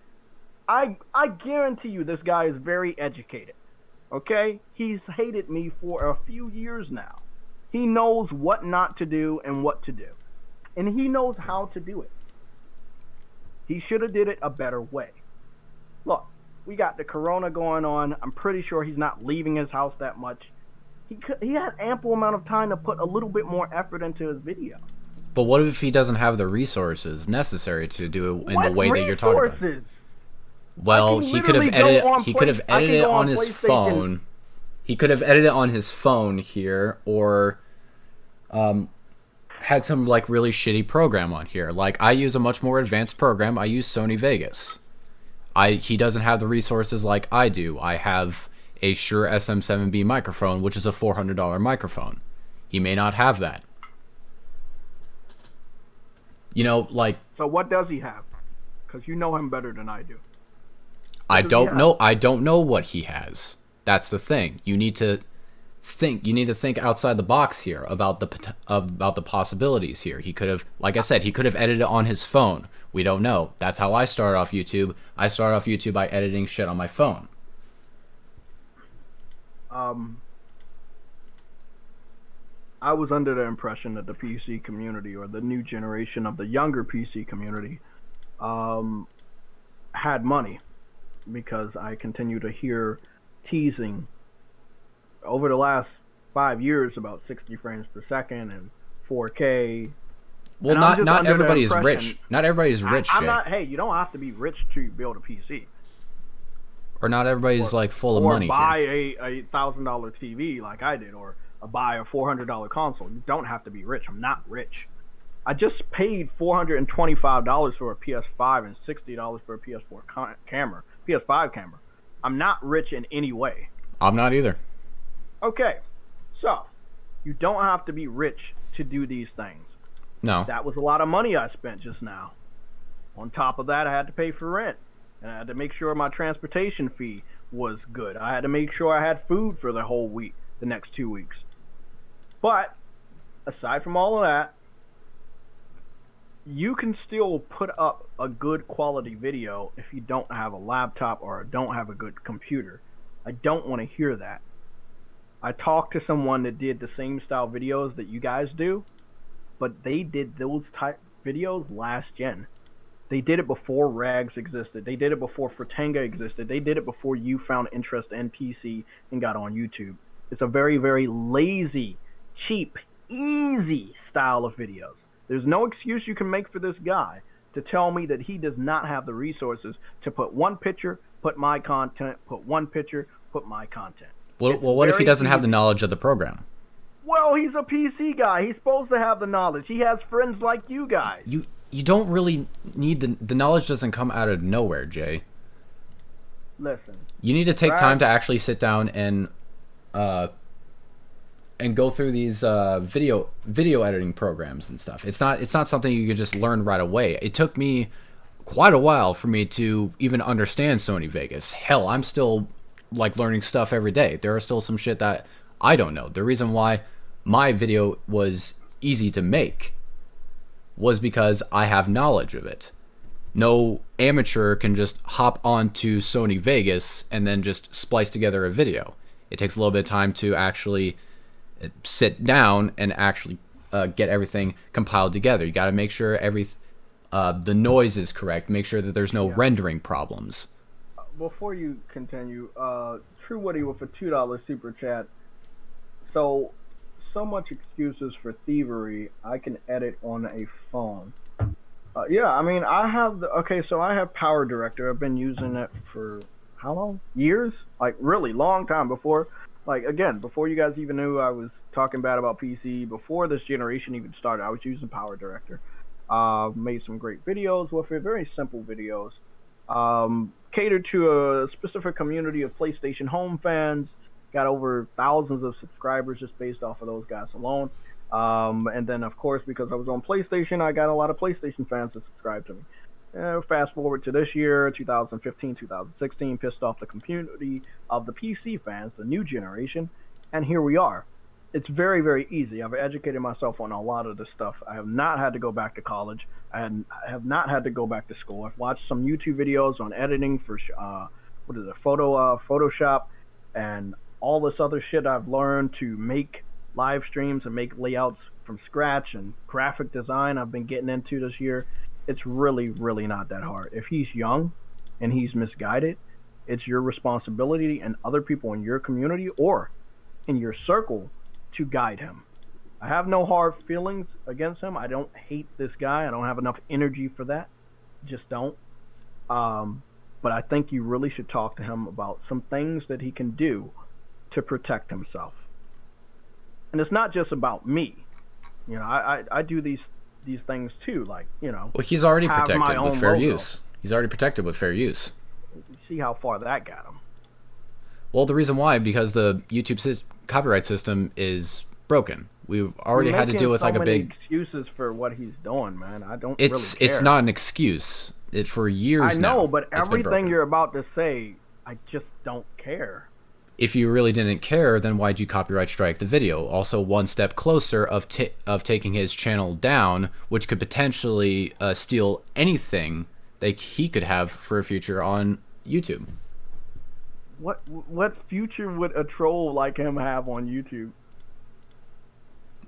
I guarantee you this guy is very educated. Okay? He's hated me for a few years now. He knows what not to do and what to do. And he knows how to do it. He should have did it a better way. Look, we got the corona going on. I'm pretty sure he's not leaving his house that much. He had ample amount of time to put a little bit more effort into his video. But what if he doesn't have the resources necessary to do it in the way that you're talking about? Well, he could have edited it on his phone. He could have edited it on his phone here, or had some like really shitty program on here. Like, I use a much more advanced program. I use Sony Vegas. He doesn't have the resources like I do. I have a Shure SM7B microphone, which is a $400 microphone. He may not have that. You know, like... So what does he have? Because you know him better than I do. I don't know. I don't know what he has. That's the thing. You need to think. You need to think outside the box here about the possibilities here. He could have, like I said, he could have edited it on his phone. We don't know. That's how I started off YouTube. I started off YouTube by editing shit on my phone. I was under the impression that the PC community, or the new generation of the younger PC community, had money, because I continue to hear teasing over the last 5 years about 60 frames per second and 4K. Well, not everybody's rich. Not everybody's rich, Jay. Hey, you don't have to be rich to build a PC. Or not everybody's like full of money. Or buy a $1,000 TV like I did, or buy a $400 console. You don't have to be rich. I'm not rich. I just paid $425 for a PS5 and $60 for a PS4 camera, PS5 camera. I'm not rich in any way. I'm not either. Okay, so you don't have to be rich to do these things. No. That was a lot of money I spent just now. On top of that, I had to pay for rent. and I had to make sure my transportation fee was good. I had to make sure I had food for the whole week, the next 2 weeks. But aside from all of that, you can still put up a good quality video if you don't have a laptop or don't have a good computer. I don't want to hear that. I talked to someone that did the same style videos that you guys do, but they did those type videos last gen. They did it before Rags existed. They did it before Fratanga existed. They did it before you found interest in PC and got on YouTube. It's a very, very lazy, cheap, easy style of videos. There's no excuse you can make for this guy to tell me that he does not have the resources to put one picture, put my content, put one picture, put my content. Well, what if he doesn't have the knowledge of the program? Well, he's a PC guy. He's supposed to have the knowledge. He has friends like you guys. You don't really need the knowledge doesn't come out of nowhere, Jay. Listen. You need to take time to actually sit down and go through these video editing programs and stuff. It's not something you can just learn right away. It took me quite a while for me to even understand Sony Vegas. Hell, I'm still like learning stuff every day. There are still some shit that I don't know. The reason why my video was easy to make was because I have knowledge of it. No amateur can just hop onto Sony Vegas and then just splice together a video. It takes a little bit of time to actually sit down and actually get everything compiled together. You got to make sure the noise is correct. Make sure that there's no rendering problems. Before you continue, True Woody with a $2 super chat. So much excuses for thievery. I can edit on a phone. Yeah, I mean, I have I have Power Director. I've been using it for how long? Years? Like really long time before. Like again, before you guys even knew I was talking bad about PC, before this generation even started, I was using Power Director. Made some great videos with it, very simple videos. Catered to a specific community of PlayStation Home fans. Got over thousands of subscribers just based off of those guys alone. And then, of course, because I was on PlayStation, I got a lot of PlayStation fans to subscribe to me. Fast forward to this year, 2015, 2016, pissed off the community of the PC fans, the new generation, and here we are. It's very, very easy. I've educated myself on a lot of this stuff. I have not had to go back to college. I have not had to go back to school. I've watched some YouTube videos on editing for Photoshop, and all this other shit I've learned to make live streams and make layouts from scratch, and graphic design I've been getting into this year. It's really, really not that hard. If he's young and he's misguided, it's your responsibility and other people in your community or in your circle to guide him. I have no hard feelings against him. I don't hate this guy. I don't have enough energy for that. Just don't. But I think you really should talk to him about some things that he can do to protect himself. And it's not just about me. You know, I do these things too, like, you know. Well, he's already protected with fair use. He's already protected with fair use. See how far that got him. Well, the reason why, because the YouTube copyright system is broken. We've already had to deal with like a big excuses for what he's doing, man. I don't. It's really care. It's not an excuse. For years I know, now, but everything you're about to say, I just don't care. If you really didn't care, then why'd you copyright strike the video? Also, one step closer of taking his channel down, which could potentially steal anything that he could have for a future on YouTube. What future would a troll like him have on YouTube?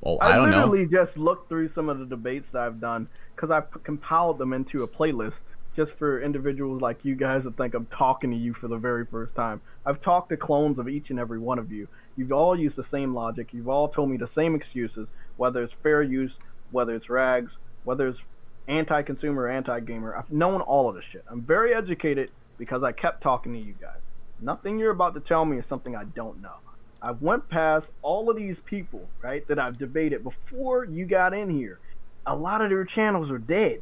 Well, I don't know. I literally just looked through some of the debates that I've done because I've compiled them into a playlist just for individuals like you guys that think I'm talking to you for the very first time. I've talked to clones of each and every one of you. You've all used the same logic. You've all told me the same excuses, whether it's fair use, whether it's rags, whether it's anti-consumer, anti-gamer. I've known all of this shit. I'm very educated because I kept talking to you guys. Nothing you're about to tell me is something I don't know. I went past all of these people, right, that I've debated before you got in here. A lot of their channels are dead.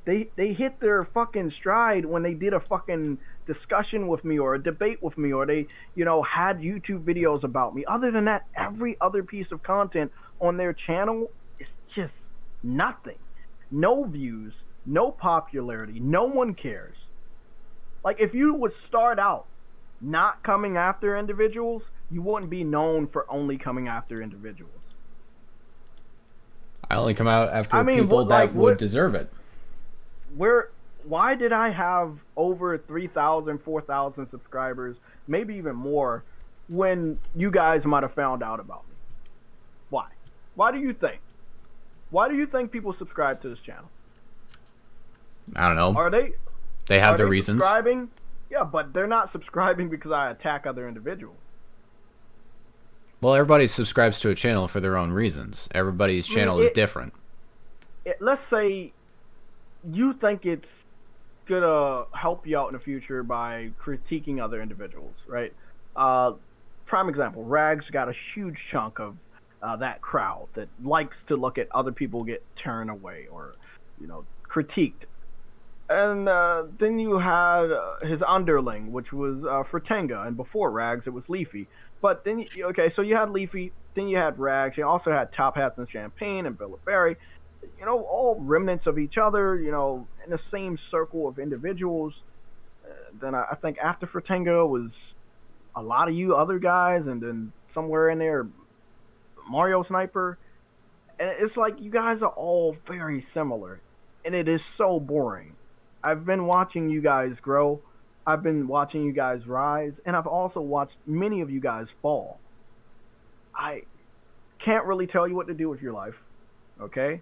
They hit their fucking stride when they did a fucking discussion with me or a debate with me, or they, you know, had YouTube videos about me. Other than that, every other piece of content on their channel is just nothing. No views, no popularity, no one cares. Like, if you would start out not coming after individuals, you wouldn't be known for only coming after individuals. I only come out after I mean, people what- that like, would what- deserve it. Why did I have over 3,000, 4,000 subscribers, maybe even more, when you guys might have found out about me? Why? Why do you think? Why do you think people subscribe to this channel? I don't know. Are they They have are their they reasons. subscribing? Yeah, but they're not subscribing because I attack other individuals. Well, everybody subscribes to a channel for their own reasons. Everybody's channel is different. Let's say you think it's gonna help you out in the future by critiquing other individuals, right? Prime example, Rags got a huge chunk of that crowd that likes to look at other people get turned away or, critiqued. And then you had his underling, which was Fratanga, and before Rags it was Leafy. But then, so you had Leafy, then you had Rags, you also had Top Hats and Champagne and Billet Berry, all remnants of each other, in the same circle of individuals. Then I think after Fratanga was a lot of you other guys, and then somewhere in there, Mario Sniper. And it's like you guys are all very similar, and it is so boring. I've been watching you guys grow. I've been watching you guys rise, and I've also watched many of you guys fall. I can't really tell you what to do with your life, okay?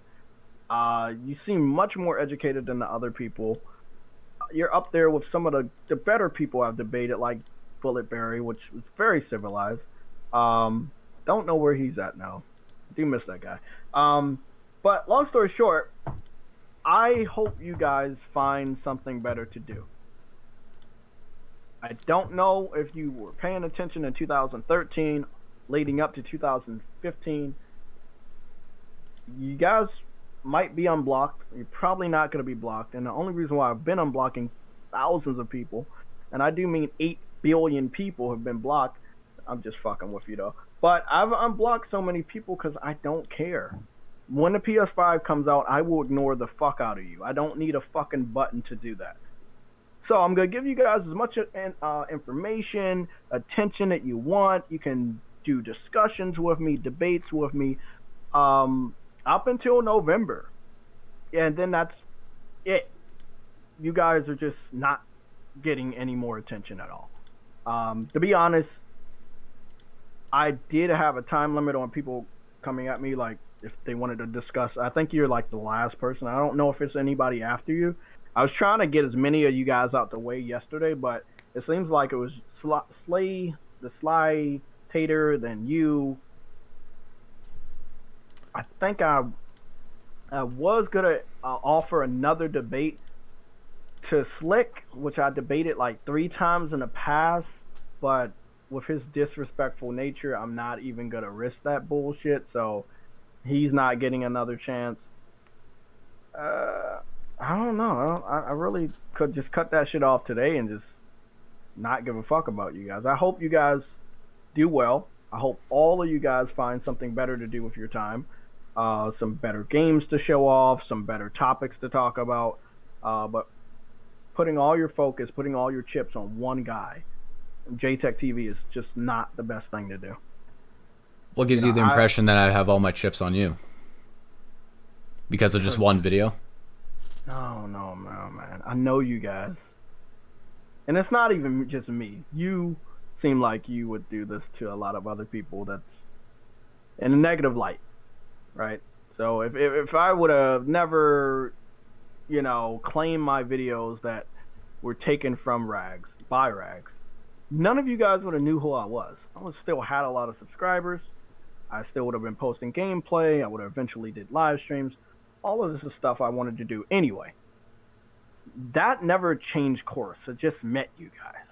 You seem much more educated than the other people. You're up there with some of the better people I've debated, like Bulletberry, which was very civilized. Don't know where he's at now. I do miss that guy. But long story short, I hope you guys find something better to do. I don't know if you were paying attention in 2013, leading up to 2015. You guys might be unblocked. You're probably not going to be blocked. And the only reason why I've been unblocking thousands of people, and I do mean 8 billion people have been blocked. I'm just fucking with you, though. But I've unblocked so many people because I don't care. When the PS5 comes out, I will ignore the fuck out of you. I don't need a fucking button to do that. So I'm going to give you guys as much information, attention that you want. You can do discussions with me, debates with me, up until November. And then that's it. You guys are just not getting any more attention at all. To be honest, I did have a time limit on people coming at me, like, if they wanted to discuss. I think you're like the last person. I don't know if it's anybody after you. I was trying to get as many of you guys out the way yesterday, but it seems like it was the Sly Tater, then you. I think I was gonna offer another debate to Slick, which I debated like 3 times in the past, but with his disrespectful nature, I'm not even gonna risk that bullshit. So he's not getting another chance. I don't know. I really could just cut that shit off today and just not give a fuck about you guys. I hope you guys do well. I hope all of you guys find something better to do with your time. Some better games to show off, some better topics to talk about. But putting all your focus, putting all your chips on one guy, JayTechTV, is just not the best thing to do. What gives you the impression that I have all my chips on you? Because of just one video? No, man. I know you guys. And it's not even just me. You seem like you would do this to a lot of other people that's in a negative light, right? So if I would have never, claimed my videos that were taken from Rags, by Rags, none of you guys would have knew who I was. I would still had a lot of subscribers. I still would have been posting gameplay. I would have eventually did live streams. All of this is stuff I wanted to do anyway. That never changed course. I just met you guys.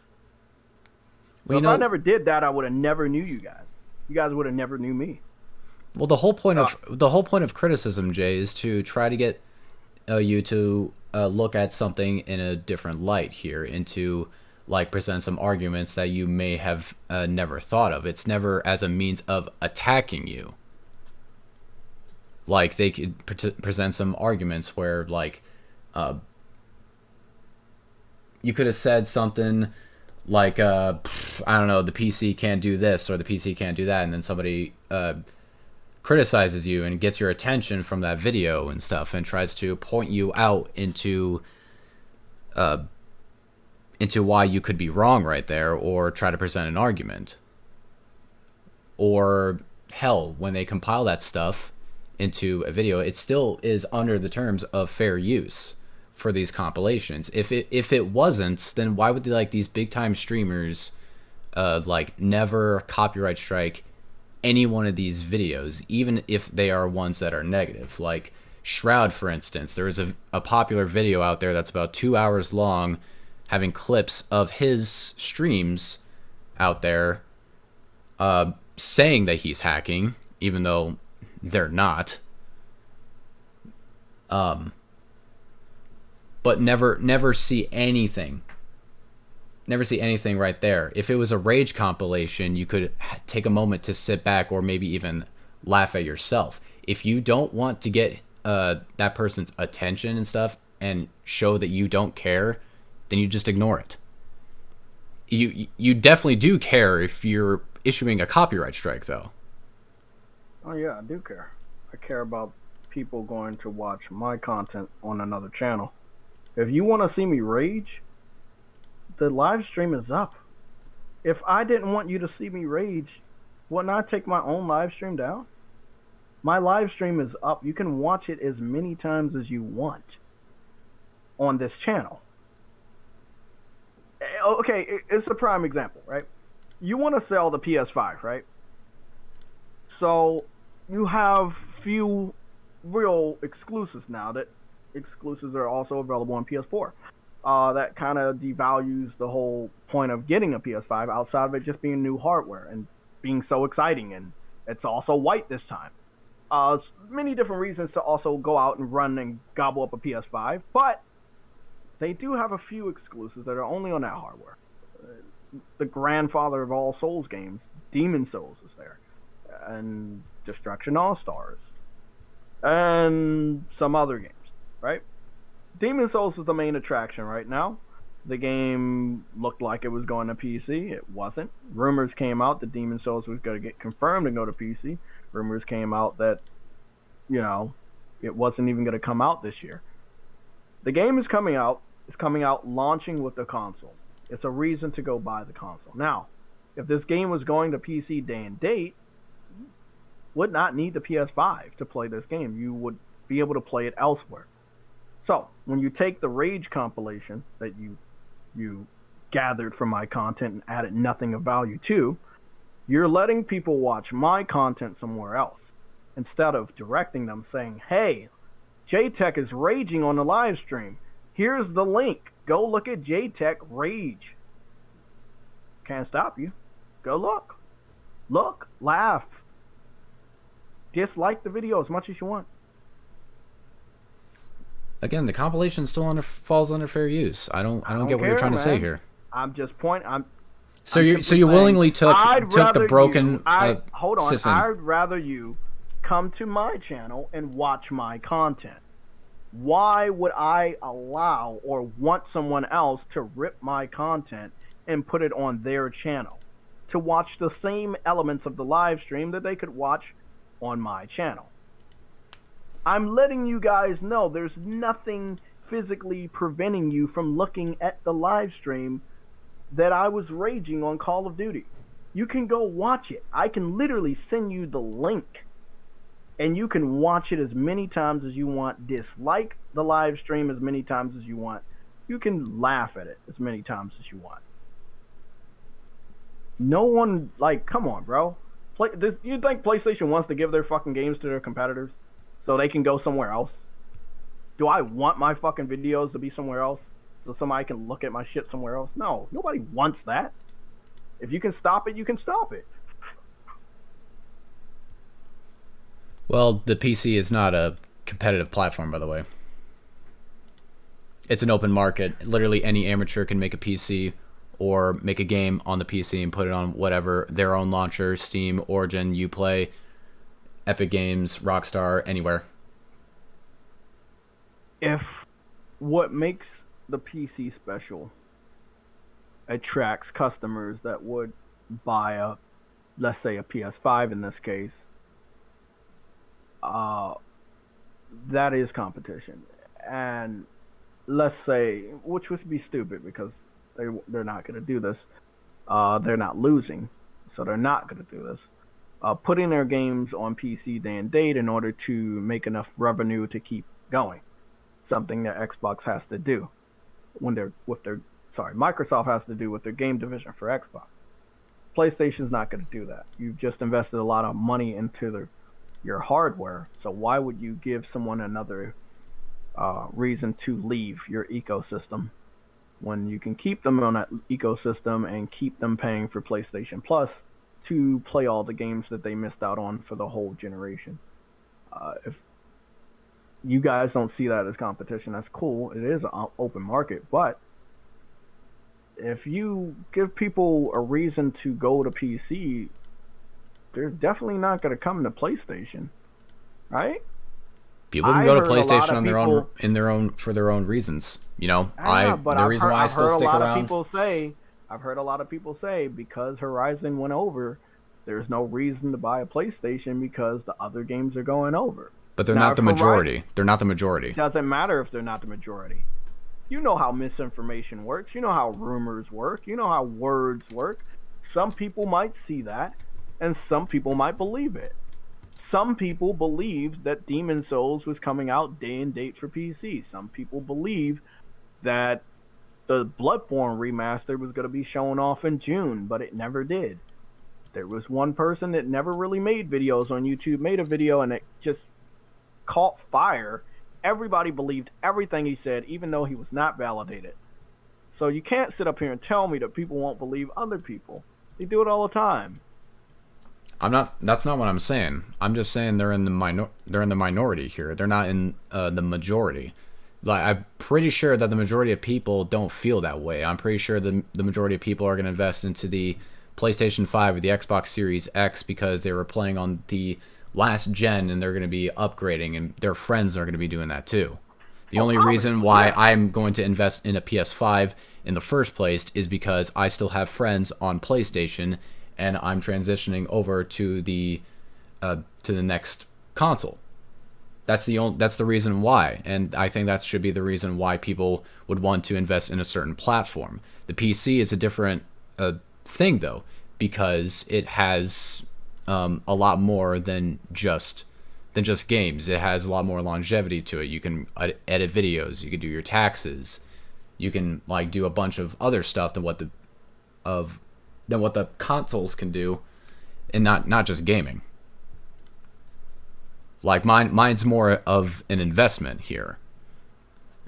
Well, if I never did that, I would have never knew you guys. You guys would have never knew me. Well, the whole point of criticism, Jay, is to try to get you to look at something in a different light here, and to present some arguments that you may have never thought of. It's never as a means of attacking you. Like, they could present some arguments where, you could have said something like, I don't know, the PC can't do this or the PC can't do that, and then somebody criticizes you and gets your attention from that video and stuff and tries to point you out into why you could be wrong right there, or try to present an argument. Or hell, when they compile that stuff into a video, it still is under the terms of fair use for these compilations. If it wasn't, then why would these big time streamers never copyright strike any one of these videos, even if they are ones that are negative? Like Shroud, for instance, there is a popular video out there that's about 2 hours long, having clips of his streams out there saying that he's hacking, even though they're not. But never see anything. Never see anything right there. If it was a rage compilation, you could take a moment to sit back or maybe even laugh at yourself. If you don't want to get that person's attention and stuff and show that you don't care, then you just ignore it. You definitely do care if you're issuing a copyright strike, though. Oh yeah, I do care. I care about people going to watch my content on another channel. If you want to see me rage, the live stream is up. If I didn't want you to see me rage, wouldn't I take my own live stream down? My live stream is up. You can watch it as many times as you want on this channel. Okay, it's a prime example, right? You want to sell the PS5, right? So you have few real exclusives now. That exclusives are also available on PS4. That kind of devalues the whole point of getting a PS5 outside of it just being new hardware and being so exciting. And it's also white this time. Many different reasons to also go out and run and gobble up a PS5, but they do have a few exclusives that are only on that hardware. The grandfather of all Souls games, Demon Souls, is there, and Destruction All-Stars, and some other games, right? Demon Souls is the main attraction right now. The game looked like it was going to PC. It wasn't. Rumors came out that Demon Souls was going to get confirmed and go to PC. Rumors came out that, it wasn't even going to come out this year. The game is coming out. It's coming out launching with the console. It's a reason to go buy the console. Now, if this game was going to PC day and date, you would not need the PS5 to play this game. You would be able to play it elsewhere. So, when you take the Rage compilation that you gathered from my content and added nothing of value to, you're letting people watch my content somewhere else instead of directing them saying, hey, JayTech is raging on the live stream. Here's the link. Go look at JayTech rage. Can't stop you. Go look. Look. Laugh. Dislike the video as much as you want. Again, the compilation still falls under fair use. I don't get what you're trying to say here. I'm just So you willingly took the broken hold on. system. I'd rather you come to my channel and watch my content. Why would I allow or want someone else to rip my content and put it on their channel to watch the same elements of the live stream that they could watch on my channel? I'm letting you guys know there's nothing physically preventing you from looking at the live stream that I was raging on Call of Duty. You can go watch it. I can literally send you the link. And you can watch it as many times as you want. Dislike the live stream as many times as you want. You can laugh at it as many times as you want. No one, come on, bro. You think PlayStation wants to give their fucking games to their competitors so they can go somewhere else? Do I want my fucking videos to be somewhere else so somebody can look at my shit somewhere else? No, nobody wants that. If you can stop it, you can stop it. Well, the PC is not a competitive platform, by the way. It's an open market. Literally any amateur can make a PC or make a game on the PC and put it on whatever, their own launcher, Steam, Origin, Uplay, Epic Games, Rockstar, anywhere. If what makes the PC special attracts customers that would buy a, let's say, a PS5 in this case. That is competition, and let's say, which would be stupid because they're not going to do this. They're not losing, so they're not going to do this. Putting their games on PC day and date in order to make enough revenue to keep going, something that Xbox has to do Microsoft has to do with their game division for Xbox. PlayStation's not going to do that. You've just invested a lot of money into your hardware, so why would you give someone another reason to leave your ecosystem when you can keep them on that ecosystem and keep them paying for PlayStation Plus to play all the games that they missed out on for the whole generation? If you guys don't see that as competition, that's cool. It is an open market, but if you give people a reason to go to PC, they're definitely not going to come to PlayStation, right? People can go to PlayStation on their own for their own reasons. You know, the reason why I still stick around. I've heard a lot of people say because Horizon went over, there's no reason to buy a PlayStation because the other games are going over. But they're not the majority. They're not the majority. It doesn't matter if they're not the majority. You know how misinformation works. You know how rumors work. You know how words work. Some people might see that, and some people might believe it. Some people believed that Demon's Souls was coming out day and date for PC. Some people believe that the Bloodborne remaster was going to be shown off in June, but it never did. There was one person that never really made videos on YouTube, made a video, and it just caught fire. Everybody believed everything he said, even though he was not validated. So you can't sit up here and tell me that people won't believe other people. They do it all the time. That's not what I'm saying. I'm just saying they're in the minority here. They're not in the majority. Like, I'm pretty sure that the majority of people don't feel that way. I'm pretty sure the majority of people are going to invest into the PlayStation 5 or the Xbox Series X because they were playing on the last gen and they're going to be upgrading, and their friends are going to be doing that too. The only reason why I'm going to invest in a PS5 in the first place is because I still have friends on PlayStation and I'm transitioning over to the next console. That's the reason why, and I think that should be the reason why people would want to invest in a certain platform. The PC is a different thing though, because it has a lot more than just games. It has a lot more longevity to it. You can edit videos, you can do your taxes, you can like do a bunch of other stuff than what the consoles can do, and not just gaming. Like mine's more of an investment here,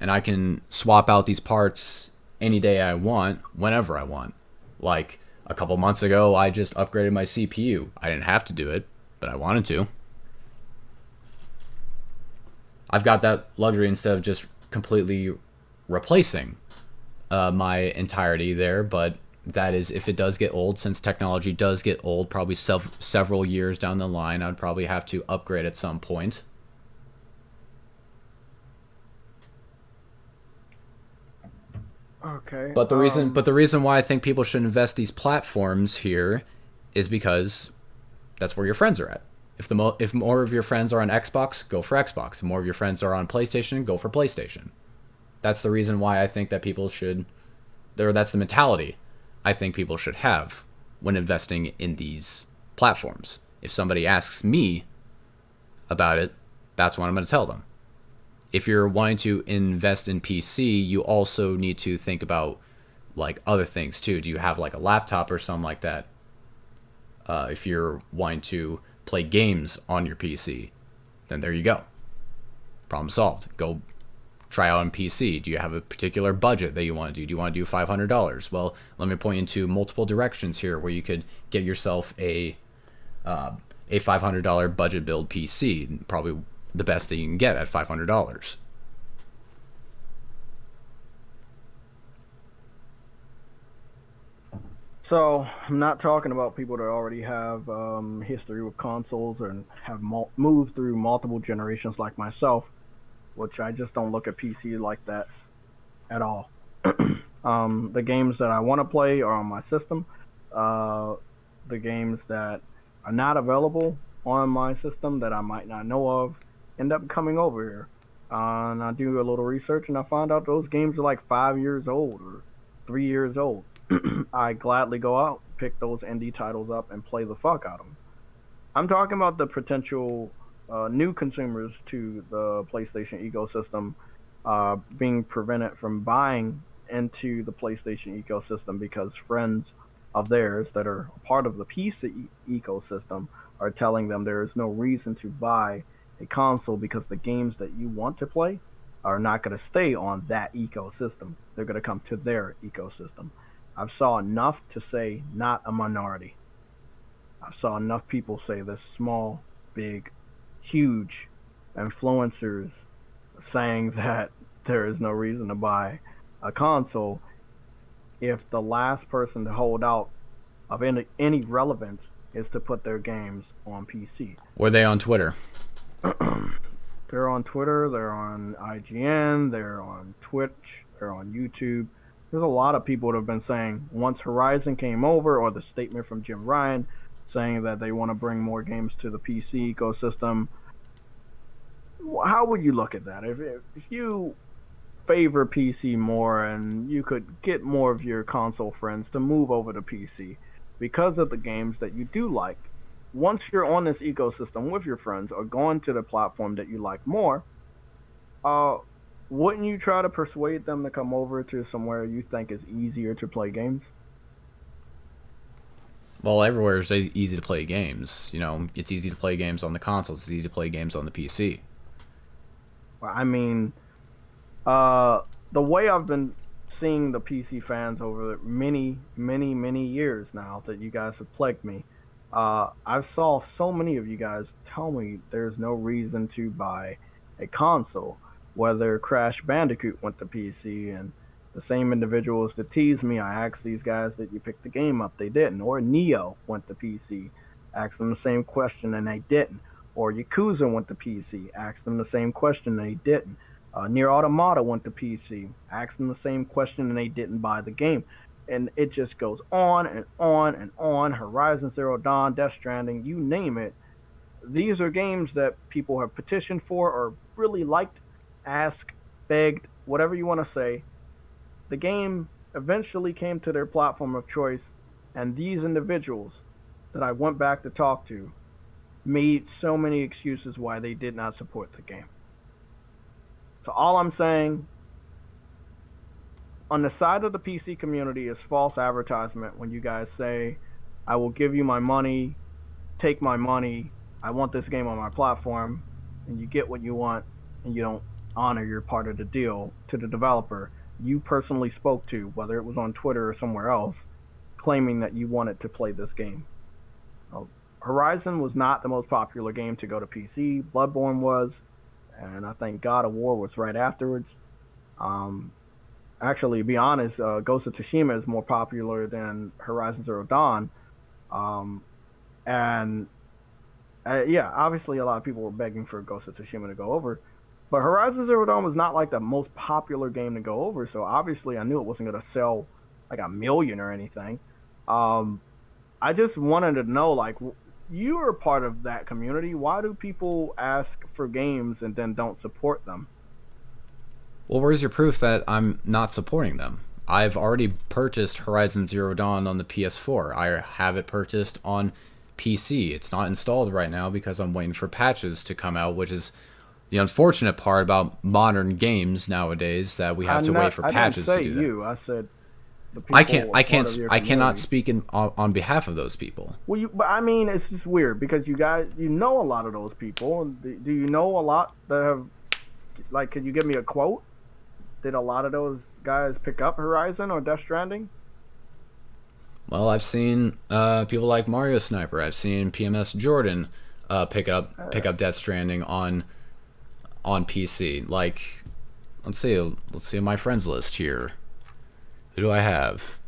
and I can swap out these parts any day I want, whenever I want. Like a couple months ago, I just upgraded my CPU. I didn't have to do it, but I wanted to. I've got that luxury instead of just completely replacing my entirety there, but that is if it does get old. Since technology does get old, probably several years down the line, I'd probably have to upgrade at some point. Okay. But the reason why I think people should invest these platforms here is because that's where your friends are at. If more of your friends are on Xbox, go for Xbox. If more of your friends are on PlayStation, go for PlayStation. That's the reason why I think that people should, or that's the mentality I think people should have when investing in these platforms. If somebody asks me about it, that's what I'm going to tell them. If you're wanting to invest in PC, you also need to think about like other things too. Do you have like a laptop or something like that? If you're wanting to play games on your PC, then there you go. Problem solved. Go try out on PC. Do you have a particular budget that you want to do? Do you want to do $500? Well, let me point you into multiple directions here where you could get yourself a $500 budget build PC. Probably the best that you can get at $500. So I'm not talking about people that already have history with consoles and have moved through multiple generations like myself, which I just don't look at PC like that at all. The games that I want to play are on my system. The games that are not available on my system that I might not know of end up coming over here. And I do a little research and I find out those games are like 5 years old or 3 years old. I gladly go out, pick those indie titles up, and play the fuck out of them. I'm talking about the potential new consumers to the PlayStation ecosystem being prevented from buying into the PlayStation ecosystem because friends of theirs that are a part of the PC ecosystem are telling them there is no reason to buy a console because the games that you want to play are not going to stay on that ecosystem. They're going to come to their ecosystem. I've saw enough to say not a minority. I saw enough people say this small, big, huge influencers saying that there is no reason to buy a console if the last person to hold out of any relevance is to put their games on PC. Were they on Twitter? They're on Twitter, they're on IGN, they're on Twitch, they're on YouTube. There's a lot of people that have been saying once Horizon came over, or the statement from Jim Ryan saying that they want to bring more games to the PC ecosystem. How would you look at that? If you favor PC more and you could get more of your console friends to move over to PC because of the games that you do like, once you're on this ecosystem with your friends or going to the platform that you like more, wouldn't you try to persuade them to come over to somewhere you think is easier to play games? Well, everywhere is easy to play games. You know, it's easy to play games on the consoles. It's easy to play games on the PC. I mean, the way I've been seeing the PC fans over many, many, many years now that you guys have plagued me, I've saw so many of you guys tell me there's no reason to buy a console. Whether Crash Bandicoot went to PC, and the same individuals that tease me, I asked these guys that you picked the game up, they didn't. Or Neo went to PC, asked them the same question and they didn't. Or Yakuza went to PC, asked them the same question and they didn't. Nier Automata went to PC, asked them the same question and they didn't buy the game. And it just goes on and on and on. Horizon Zero Dawn, Death Stranding, you name it. These are games that people have petitioned for or really liked, asked, begged, whatever you want to say. The game eventually came to their platform of choice, and these individuals that I went back to talk to made so many excuses why they did not support the game. So all I'm saying, on the side of the PC community, is false advertisement when you guys say, I will give you my money, take my money, I want this game on my platform, and you get what you want, and you don't honor your part of the deal to the developer you personally spoke to, whether it was on Twitter or somewhere else, claiming that you wanted to play this game. Horizon was not the most popular game to go to PC. Bloodborne was, and I think God of War was right afterwards. Actually, to be honest, Ghost of Tsushima is more popular than Horizon Zero Dawn. Yeah, obviously a lot of people were begging for Ghost of Tsushima to go over. But Horizon Zero Dawn was not like the most popular game to go over, so obviously I knew it wasn't going to sell like 1 million or anything. I just wanted to know, like, you are part of that community. Why do people ask for games and then don't support them? Well, where's your proof that I'm not supporting them? I've already purchased Horizon Zero Dawn on the PS4. I have it purchased on PC. It's not installed right now because I'm waiting for patches to come out, which is the unfortunate part about modern games nowadays, that we have to wait for patches to do that. You. I said the people I cannot speak on behalf of those people. Well, but I mean, it's just weird because you guys, you know a lot of those people. Do you know a lot that have, like, could you give me a quote? Did a lot of those guys pick up Horizon or Death Stranding? Well, I've seen people like Mario Sniper. I've seen PMS Jordan pick up Death Stranding on PC. Like, let's see my friends list here. Who do I have?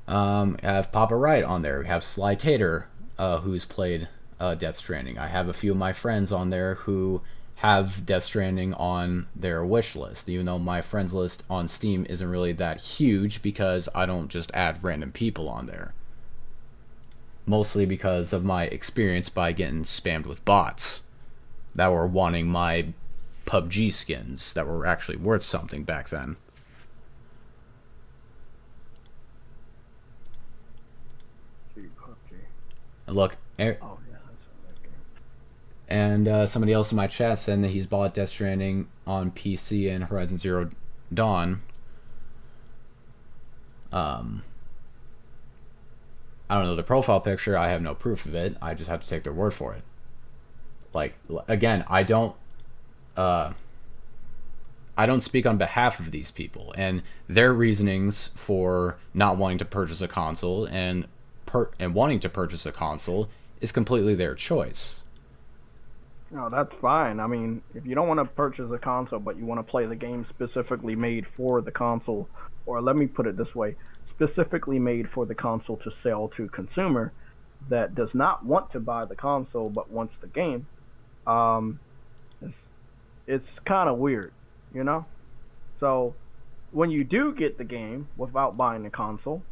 I have Papa Wright on there. We have Sly Tater, who's played Death Stranding. I have a few of my friends on there who have Death Stranding on their wish list, even though my friends list on Steam isn't really that huge because I don't just add random people on there. Mostly because of my experience by getting spammed with bots that were wanting my PUBG skins that were actually worth something back then. And look, and somebody else in my chat said that he's bought Death Stranding on PC and Horizon Zero Dawn. I don't know the profile picture. I have no proof of it. I just have to take their word for it. Like, again, I don't speak on behalf of these people and their reasonings for not wanting to purchase a console and wanting to purchase a console is completely their choice. No, that's fine. I mean, if you don't want to purchase a console, but you want to play the game specifically made for the console, or let me put it this way, specifically made for the console to sell to consumer that does not want to buy the console but wants the game, it's kind of weird, you know? So when you do get the game without buying the console,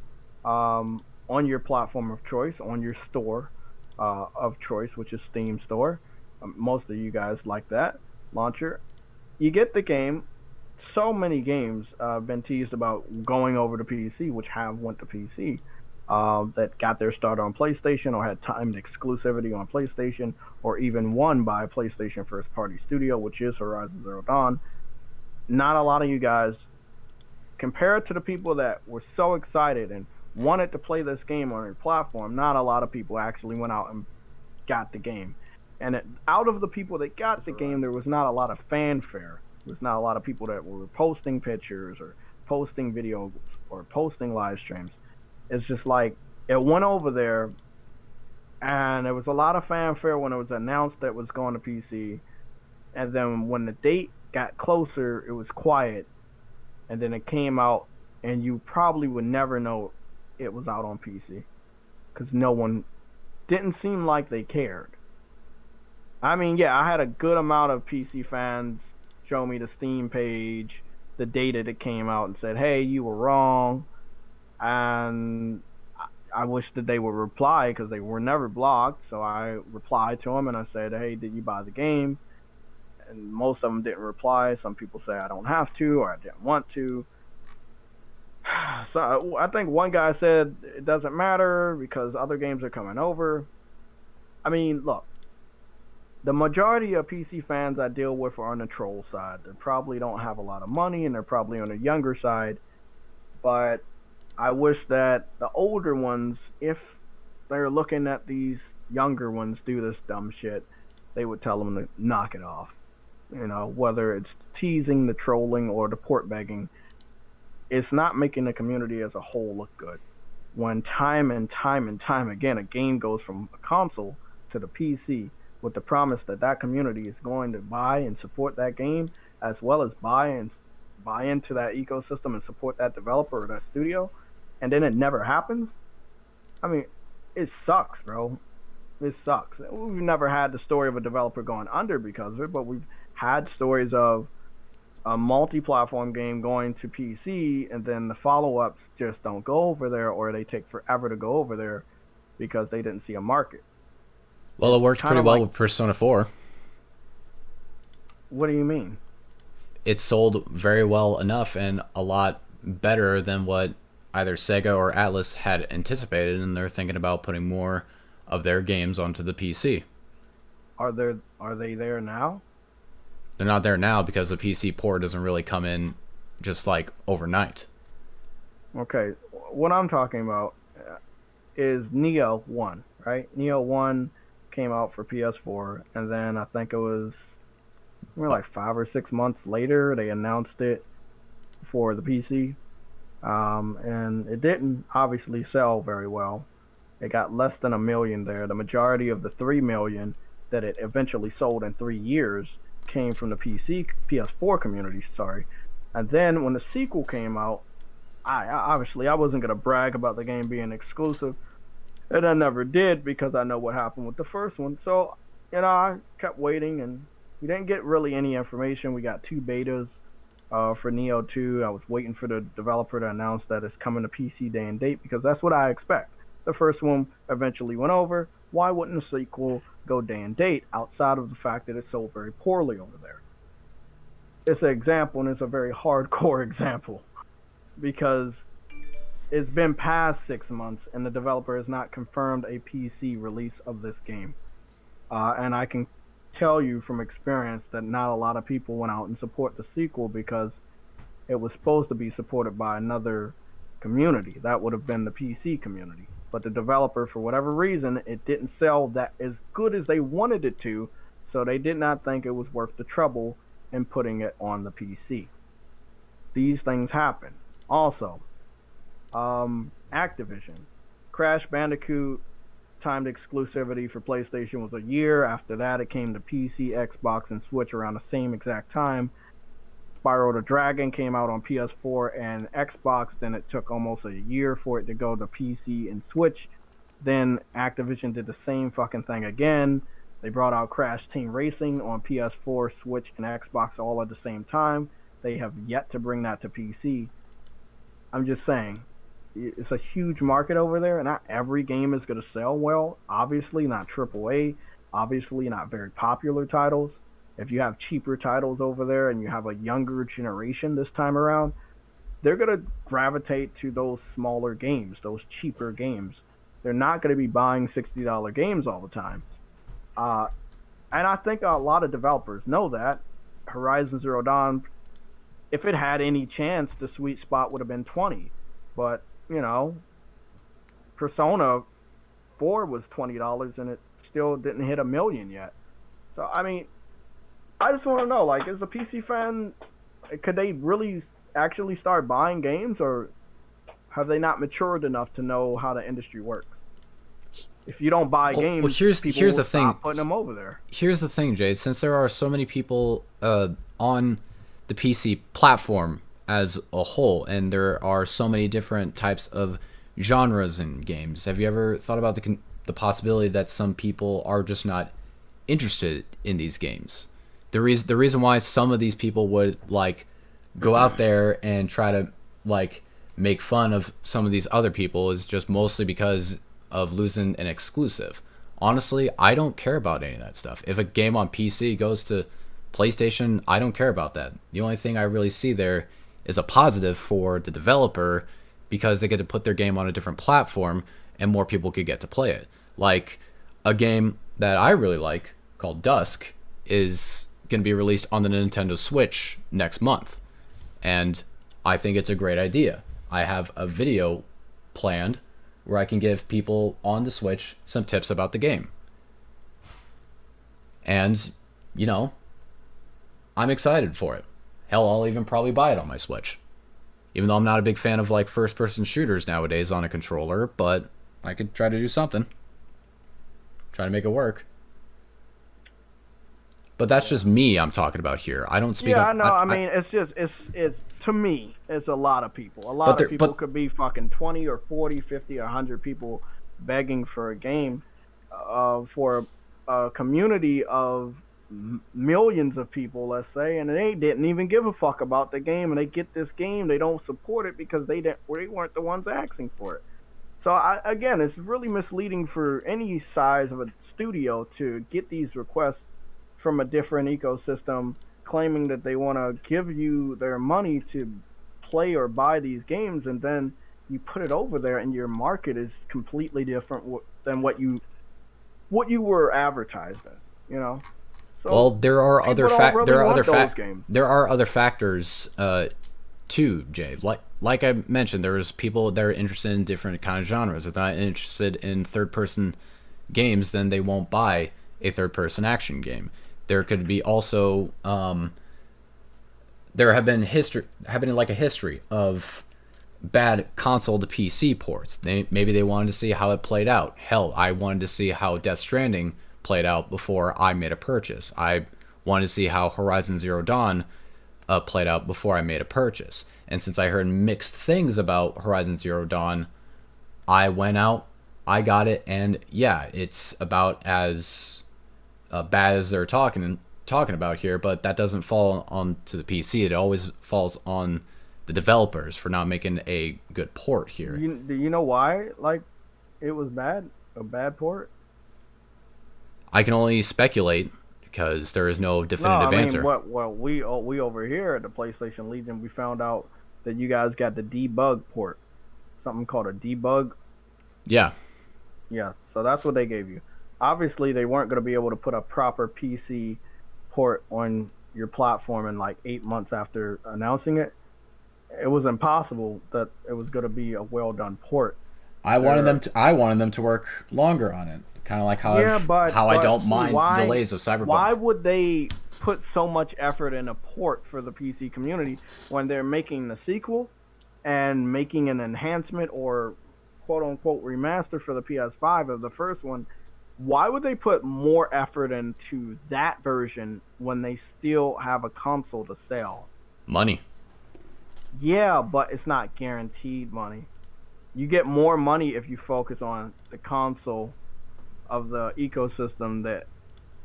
on your platform of choice, on your store of choice, which is Steam Store, most of you guys like that launcher, you get the game. So many games have been teased about going over to PC, which have went to PC, that got their start on PlayStation or had timed exclusivity on PlayStation, or even won by a PlayStation first-party studio, which is Horizon Zero Dawn. Not a lot of you guys, compared to the people that were so excited and wanted to play this game on your platform, not a lot of people actually went out and got the game. And out of the people that got the game, there was not a lot of fanfare. There was not a lot of people that were posting pictures or posting videos or posting live streams. It's just like, it went over there, and there was a lot of fanfare when it was announced that it was going to PC. And then when the date got closer, it was quiet. And then it came out, and you probably would never know it was out on PC. Because no one, didn't seem like they cared. I mean, yeah, I had a good amount of PC fans show me the Steam page, the data that came out and said, hey, you were wrong. And I wish that they would reply because they were never blocked. So I replied to them and I said, hey, did you buy the game? And most of them didn't reply. Some people say I don't have to or I didn't want to. So I think one guy said it doesn't matter because other games are coming over. I mean, look. The majority of PC fans I deal with are on the troll side. They probably don't have a lot of money and they're probably on the younger side. But I wish that the older ones, if they're looking at these younger ones do this dumb shit, they would tell them to knock it off. You know, whether it's teasing, the trolling, or the port begging, it's not making the community as a whole look good. When time and time and time again, a game goes from a console to the PC, with the promise that that community is going to buy and support that game, as well as buy into that ecosystem and support that developer or that studio, and then it never happens. I mean, it sucks, bro. It sucks. We've never had the story of a developer going under because of it, but we've had stories of a multi-platform game going to PC, and then the follow-ups just don't go over there, or they take forever to go over there because they didn't see a market. Well, it worked pretty well with Persona 4. What do you mean? It sold very well enough and a lot better than what either Sega or Atlus had anticipated, and they're thinking about putting more of their games onto the PC. Are they there now? They're not there now because the PC port doesn't really come in just like overnight. Okay, what I'm talking about is Neo 1, right? Neo 1 came out for PS4, and then I think it was like 5 or 6 months later they announced it for the PC, and it didn't obviously sell very well. It got less than 1 million there. The majority of the 3 million that it eventually sold in 3 years came from the PS4 community, sorry. And then when the sequel came out, I wasn't gonna brag about the game being exclusive, and I never did because I know what happened with the first one. So, you know, I kept waiting, and We didn't get really any information. We got 2 betas for Neo 2. I was waiting for the developer to announce that it's coming to PC day and date because that's what I expect. The first one eventually went over. Why wouldn't the sequel go day and date outside of the fact that it sold very poorly over there? It's an example, and it's a very hardcore example because it's been past 6 months and the developer has not confirmed a PC release of this game. And I can tell you from experience that not a lot of people went out and support the sequel because it was supposed to be supported by another community. That would have been the PC community. But the developer, for whatever reason, it didn't sell that as good as they wanted it to, so they did not think it was worth the trouble in putting it on the PC. These things happen. Also, Activision. Crash Bandicoot timed exclusivity for PlayStation was a year. After that, it came to PC, Xbox, and Switch around the same exact time. Spyro the Dragon came out on PS4 and Xbox. Then it took almost a year for it to go to PC and Switch. Then Activision did the same fucking thing again. They brought out Crash Team Racing on PS4, Switch, and Xbox all at the same time. They have yet to bring that to PC. I'm just saying, it's a huge market over there, and not every game is going to sell well. Obviously, not AAA. Obviously, not very popular titles. If you have cheaper titles over there and you have a younger generation this time around, they're going to gravitate to those smaller games, those cheaper games. They're not going to be buying $60 games all the time. And I think a lot of developers know that. Horizon Zero Dawn, if it had any chance, the sweet spot would have been 20. But, you know, Persona 4 was $20 and it still didn't hit 1 million yet. So, I mean, I just want to know, like, as a PC fan, could they really actually start buying games, or have they not matured enough to know how the industry works? If you don't buy games, well, here's people the will thing. stop putting them over there. Here's the thing, Jay. Since there are so many people on the PC platform as a whole, and there are so many different types of genres in games, have you ever thought about the possibility that some people are just not interested in these games? The reason why some of these people would like go out there and try to like make fun of some of these other people is just mostly because of losing an exclusive. Honestly, I don't care about any of that stuff. If a game on PC goes to PlayStation, I don't care about that. The only thing I really see there is a positive for the developer because they get to put their game on a different platform and more people could get to play it. Like a game that I really like called Dusk is going to be released on the Nintendo Switch next month. And I think it's a great idea. I have a video planned where I can give people on the Switch some tips about the game. And, you know, I'm excited for it. Hell, I'll even probably buy it on my Switch. Even though I'm not a big fan of like first-person shooters nowadays on a controller, but I could try to do something. Try to make it work. But that's just me I'm talking about here. I don't speak Yeah, up. I know. I mean, it's to me, it's a lot of people. A lot of people could be fucking 20 or 40, 50, or 100 people begging for a game for a community of millions of people, let's say, and they didn't even give a fuck about the game, and they get this game, they don't support it because they weren't the ones asking for it. So again, it's really misleading for any size of a studio to get these requests from a different ecosystem, claiming that they want to give you their money to play or buy these games, and then you put it over there and your market is completely different than what you were advertised as, you know. So well, there are other there are other factors too, Jay. Like I mentioned, there's people that are interested in different kind of genres. If they're not interested in third-person games, then they won't buy a third-person action game. There could be also there have been a history of bad console to PC ports. Maybe they wanted to see how it played out. Hell, I wanted to see how Death Stranding played out before I made a purchase. I wanted to see how Horizon Zero Dawn played out before I made a purchase. And since I heard mixed things about Horizon Zero Dawn, I went out, I got it, and yeah, it's about as bad as they're talking talking about here, but that doesn't fall on to the PC. It always falls on the developers for not making a good port here. Do you know why? Like, it was a bad port. I can only speculate because there is no definitive answer. Well, we over here at the PlayStation Legion, we found out that you guys got the debug port, something called a debug. Yeah. Yeah, so that's what they gave you. Obviously, they weren't going to be able to put a proper PC port on your platform in like 8 months after announcing it. It was impossible that it was going to be a well done port. I wanted them to work longer on it. Kind of like how I don't mind delays of Cyberpunk. Why would they put so much effort in a port for the PC community when they're making the sequel and making an enhancement or quote unquote remaster for the PS5 of the first one? Why would they put more effort into that version when they still have a console to sell? Money. Yeah, but it's not guaranteed money. You get more money if you focus on the console of the ecosystem that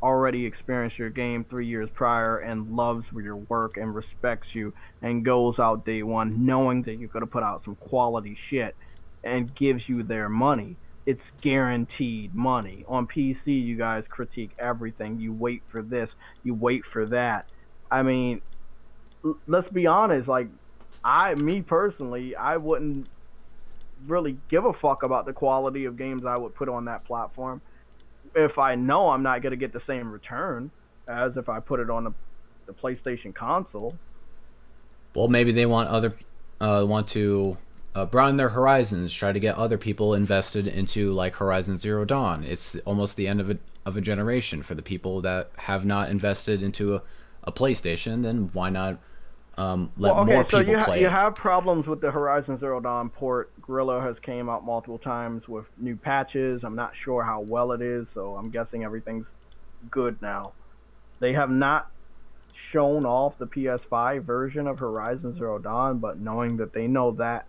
already experienced your game 3 years prior and loves your work and respects you and goes out day one knowing that you're going to put out some quality shit and gives you their money. It's guaranteed money. On PC, you guys critique everything. You wait for this, you wait for that. I mean, let's be honest, like, me personally, I wouldn't really give a fuck about the quality of games I would put on that platform if I know I'm not going to get the same return as if I put it on the PlayStation console. Well, maybe they want to broaden their horizons, try to get other people invested into like Horizon Zero Dawn. It's almost the end of a generation for the people that have not invested into a PlayStation. Then why not more people play you it? have problems with the Horizon Zero Dawn port. Guerrilla has came out multiple times with new patches. I'm not sure how well it is, so I'm guessing everything's good now. They have not shown off the PS5 version of Horizon Zero Dawn, but knowing that they know that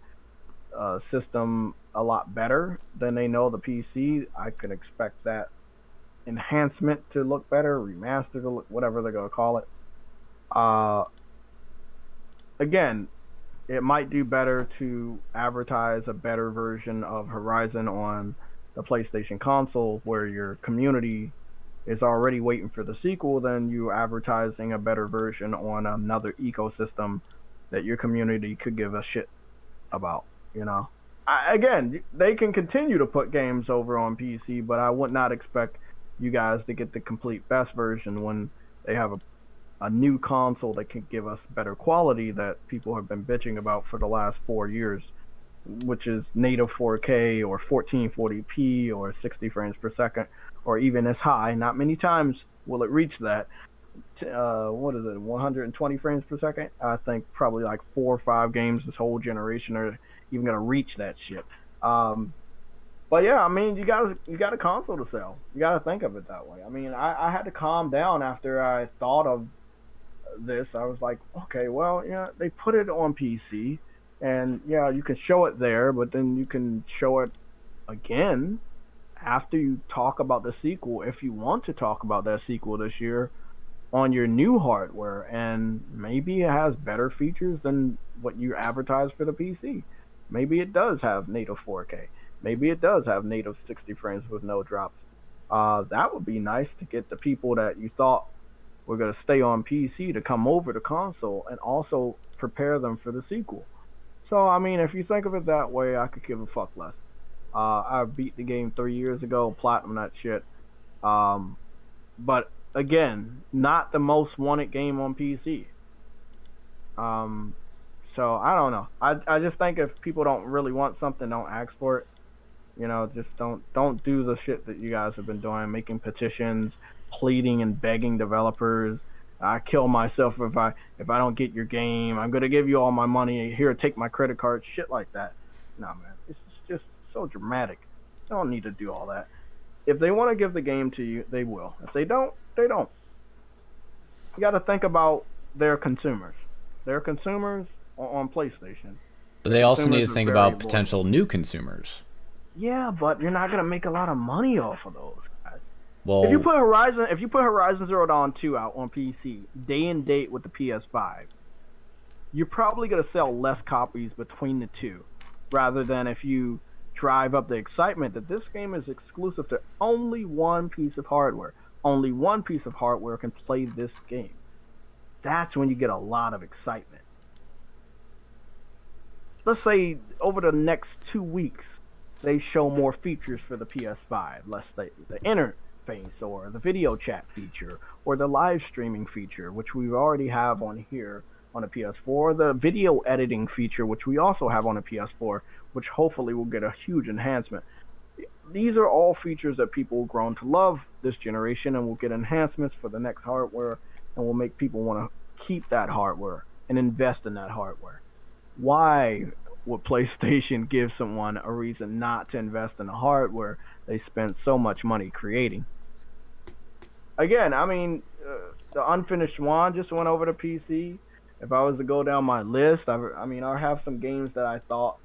system a lot better than they know the PC, I could expect that enhancement to look better, remaster to look, whatever they're going to call it. Again, it might do better to advertise a better version of Horizon on the PlayStation console where your community is already waiting for the sequel than you advertising a better version on another ecosystem that your community could give a shit about, you know? Again, they can continue to put games over on PC, but I would not expect you guys to get the complete best version when they have a new console that can give us better quality that people have been bitching about for the last 4 years, which is native 4K or 1440p or 60 frames per second, or even as high. Not many times will it reach that. 120 frames per second? I think probably like 4 or 5 games this whole generation are even gonna reach that shit. But yeah, I mean, you got a console to sell. You got to think of it that way. I mean, I had to calm down after I thought of this. I was like, okay, well, yeah, they put it on PC, and yeah, you can show it there, but then you can show it again after you talk about the sequel, if you want to talk about that sequel this year, on your new hardware, and maybe it has better features than what you advertise for the PC. Maybe it does have native 4K. Maybe it does have native 60 frames with no drops. That would be nice to get the people that you thought were going to stay on PC to come over to console and also prepare them for the sequel. So, I mean, if you think of it that way, I could give a fuck less. I beat the game 3 years ago, platinum that shit. But, again, not the most wanted game on PC. So, I don't know. I just think if people don't really want something, don't ask for it. You know, just don't do the shit that you guys have been doing, making petitions, pleading and begging developers. I kill myself if I don't get your game. I'm gonna give you all my money. Here, take my credit card. Shit like that. No, man, it's just so dramatic. They don't need to do all that. If they want to give the game to you, they will. If they don't, they don't. You got to think about their consumers. Their consumers on PlayStation. But they also need to think about potential new consumers. Yeah, but you're not gonna make a lot of money off of those guys. Well, if you put Horizon Zero Dawn 2 out on PC, day and date with the PS5, you're probably gonna sell less copies between the two, rather than if you drive up the excitement that this game is exclusive to only one piece of hardware. Only one piece of hardware can play this game. That's when you get a lot of excitement. Let's say over the next 2 weeks, they show more features for the PS5. Let's say the interface, or the video chat feature, or the live streaming feature, which we already have on here on the PS4, the video editing feature, which we also have on the PS4, which hopefully will get a huge enhancement. These are all features that people have grown to love this generation, and will get enhancements for the next hardware, and will make people want to keep that hardware and invest in that hardware. Why would PlayStation give someone a reason not to invest in the hardware they spent so much money creating? Again, I mean, the Unfinished Swan just went over to PC. If I was to go down my list, I have some games that I thought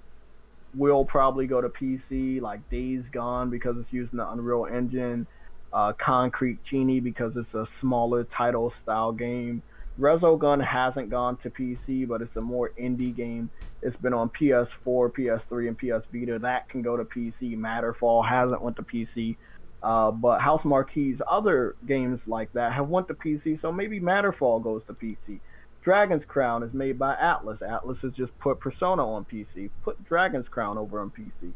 will probably go to PC, like Days Gone because it's using the Unreal Engine, Concrete Genie because it's a smaller title style game. Resogun hasn't gone to PC, but it's a more indie game. It's been on PS4, PS3, and PS Vita. That can go to PC. Matterfall hasn't went to PC. But House Marquee's other games like that have went to PC, so maybe Matterfall goes to PC. Dragon's Crown is made by Atlas. Atlas has just put Persona on PC. Put Dragon's Crown over on PC.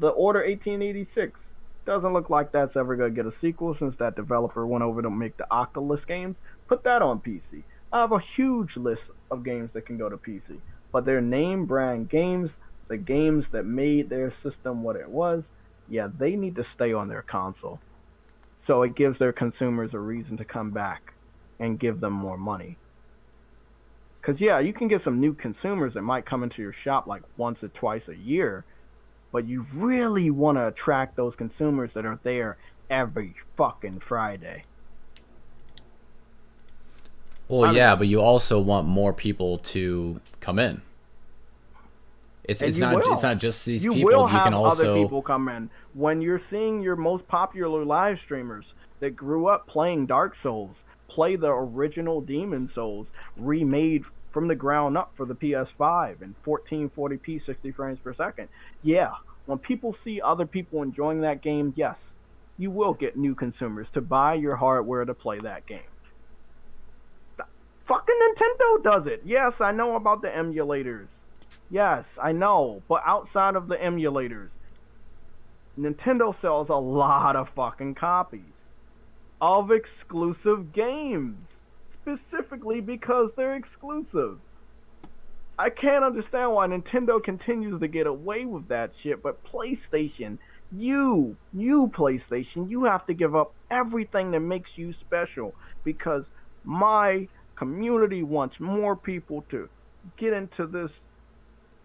The Order 1886 doesn't look like that's ever going to get a sequel since that developer went over to make the Octolus games. Put that on PC. I have a huge list of games that can go to PC. But they're name brand games, the games that made their system what it was, yeah, they need to stay on their console. So it gives their consumers a reason to come back and give them more money. Because, yeah, you can get some new consumers that might come into your shop like once or twice a year, but you really want to attract those consumers that are there every fucking Friday. Well, yeah, but you also want more people to come in. It's not just these people. You will have have also other people come in. When you're seeing your most popular live streamers that grew up playing Dark Souls play the original Demon Souls remade from the ground up for the PS5 in 1440p 60 frames per second. Yeah, when people see other people enjoying that game, yes, you will get new consumers to buy your hardware to play that game. Fucking Nintendo does it. Yes, I know about the emulators. Yes, I know. But outside of the emulators, Nintendo sells a lot of fucking copies of exclusive games. Specifically because they're exclusive. I can't understand why Nintendo continues to get away with that shit, but PlayStation, you PlayStation, you have to give up everything that makes you special, because my community wants more people to get into this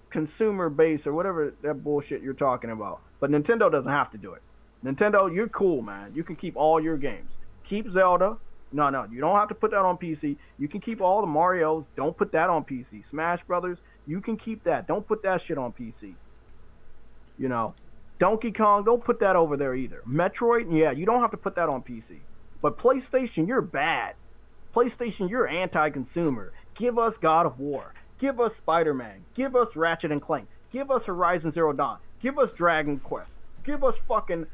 consumer base or whatever that bullshit you're talking about. But Nintendo doesn't have to do it. Nintendo, you're cool, man. You can keep all your games. Keep Zelda. No, you don't have to put that on PC. You can keep all the Marios. Don't put that on PC. Smash Brothers, you can keep that. Don't put that shit on PC. You know, Donkey Kong, don't put that over there either. Metroid, yeah, you don't have to put that on PC. But PlayStation, you're bad. PlayStation, you're anti-consumer. Give us God of War. Give us Spider-Man. Give us Ratchet and Clank. Give us Horizon Zero Dawn. Give us Dragon Quest. Give us fucking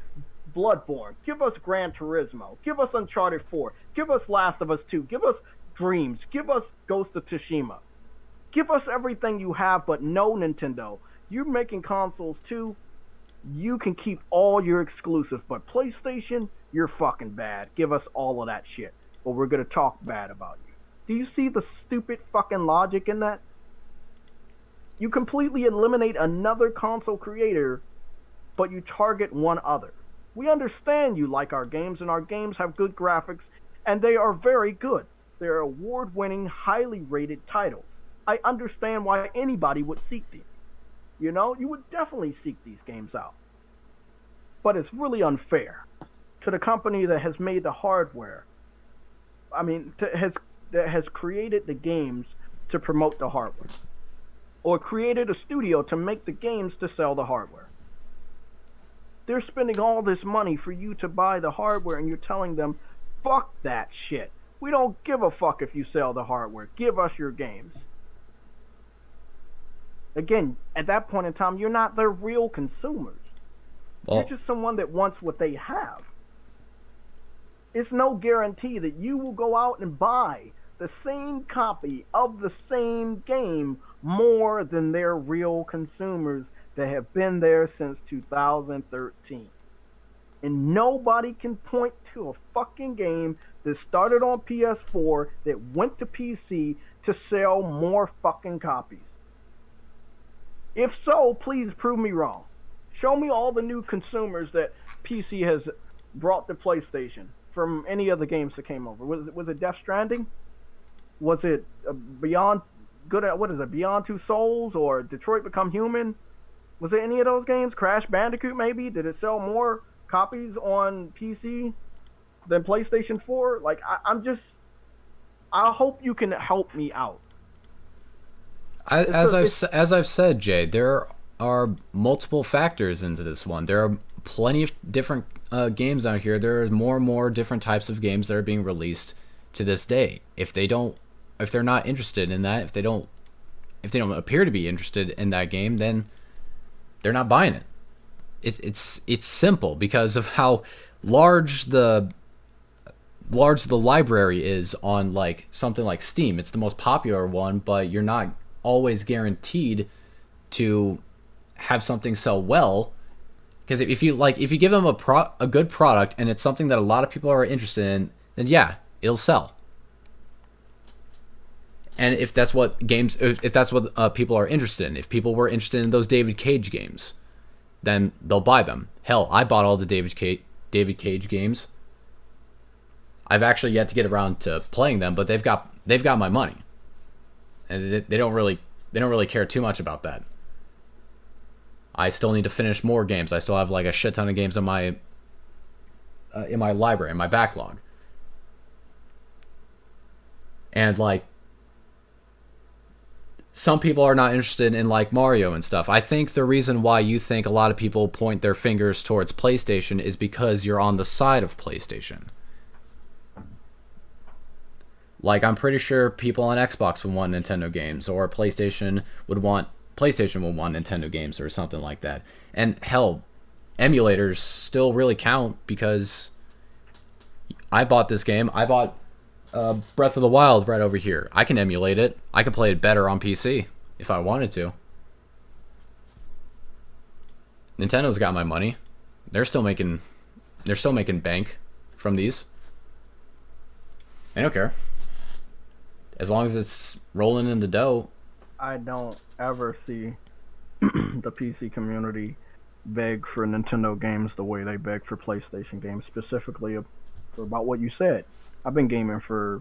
Bloodborne. Give us Gran Turismo. Give us Uncharted 4. Give us Last of Us 2. Give us Dreams. Give us Ghost of Tsushima. Give us everything you have, but no, Nintendo. You're making consoles too. You can keep all your exclusives, but PlayStation, you're fucking bad. Give us all of that shit, or we're gonna talk bad about you. Do you see the stupid fucking logic in that? You completely eliminate another console creator, but you target one other. We understand you like our games, and our games have good graphics, and they are very good. They're award-winning, highly rated titles. I understand why anybody would seek these. You know, you would definitely seek these games out. But it's really unfair to the company that has made the hardware. I mean, that has created the games to promote the hardware, or created a studio to make the games to sell the hardware. They're spending all this money for you to buy the hardware, and you're telling them, fuck that shit. We don't give a fuck if you sell the hardware. Give us your games. Again, at that point in time, you're not their real consumers. Well, You're just someone that wants what they have. It's no guarantee that you will go out and buy the same copy of the same game more than their real consumers that have been there since 2013. And nobody can point to a fucking game that started on PS4 that went to PC to sell more fucking copies. If so, please prove me wrong. Show me all the new consumers that PC has brought to PlayStation from any of the games that came over. Was it Death Stranding? Was it Beyond Two Souls or Detroit Become Human? Was it any of those games? Crash Bandicoot maybe? Did it sell more copies on PC than PlayStation 4? Like, I hope you can help me out. As I've said, Jay, there are multiple factors into this one. There are plenty of different games out here. There are more and more different types of games that are being released to this day. If they're not interested in that, if they don't appear to be interested in that game, then they're not buying it. It's simple because of how large the library is on like something like Steam. It's the most popular one, but you're not always guaranteed to have something sell well, because if you give them a good product and it's something that a lot of people are interested in, then yeah, it'll sell. And if that's what people are interested in, if people were interested in those David Cage games, then they'll buy them. Hell, I bought all the David Cage games. I've actually yet to get around to playing them, but they've got my money. And they don't really care too much about that. I still need to finish more games. I still have like a shit ton of games in my library, in my backlog. And like, some people are not interested in like Mario and stuff. I think the reason why you think a lot of people point their fingers towards PlayStation is because you're on the side of PlayStation. Like, I'm pretty sure people on Xbox would want Nintendo games, or PlayStation would want Nintendo games, or something like that. And hell, emulators still really count, because I bought this game. I bought Breath of the Wild right over here. I can emulate it. I can play it better on PC if I wanted to. Nintendo's got my money. They're still making bank from these. They don't care. As long as it's rolling in the dough. I don't ever see the PC community beg for Nintendo games the way they beg for PlayStation games, specifically for about what you said. I've been gaming for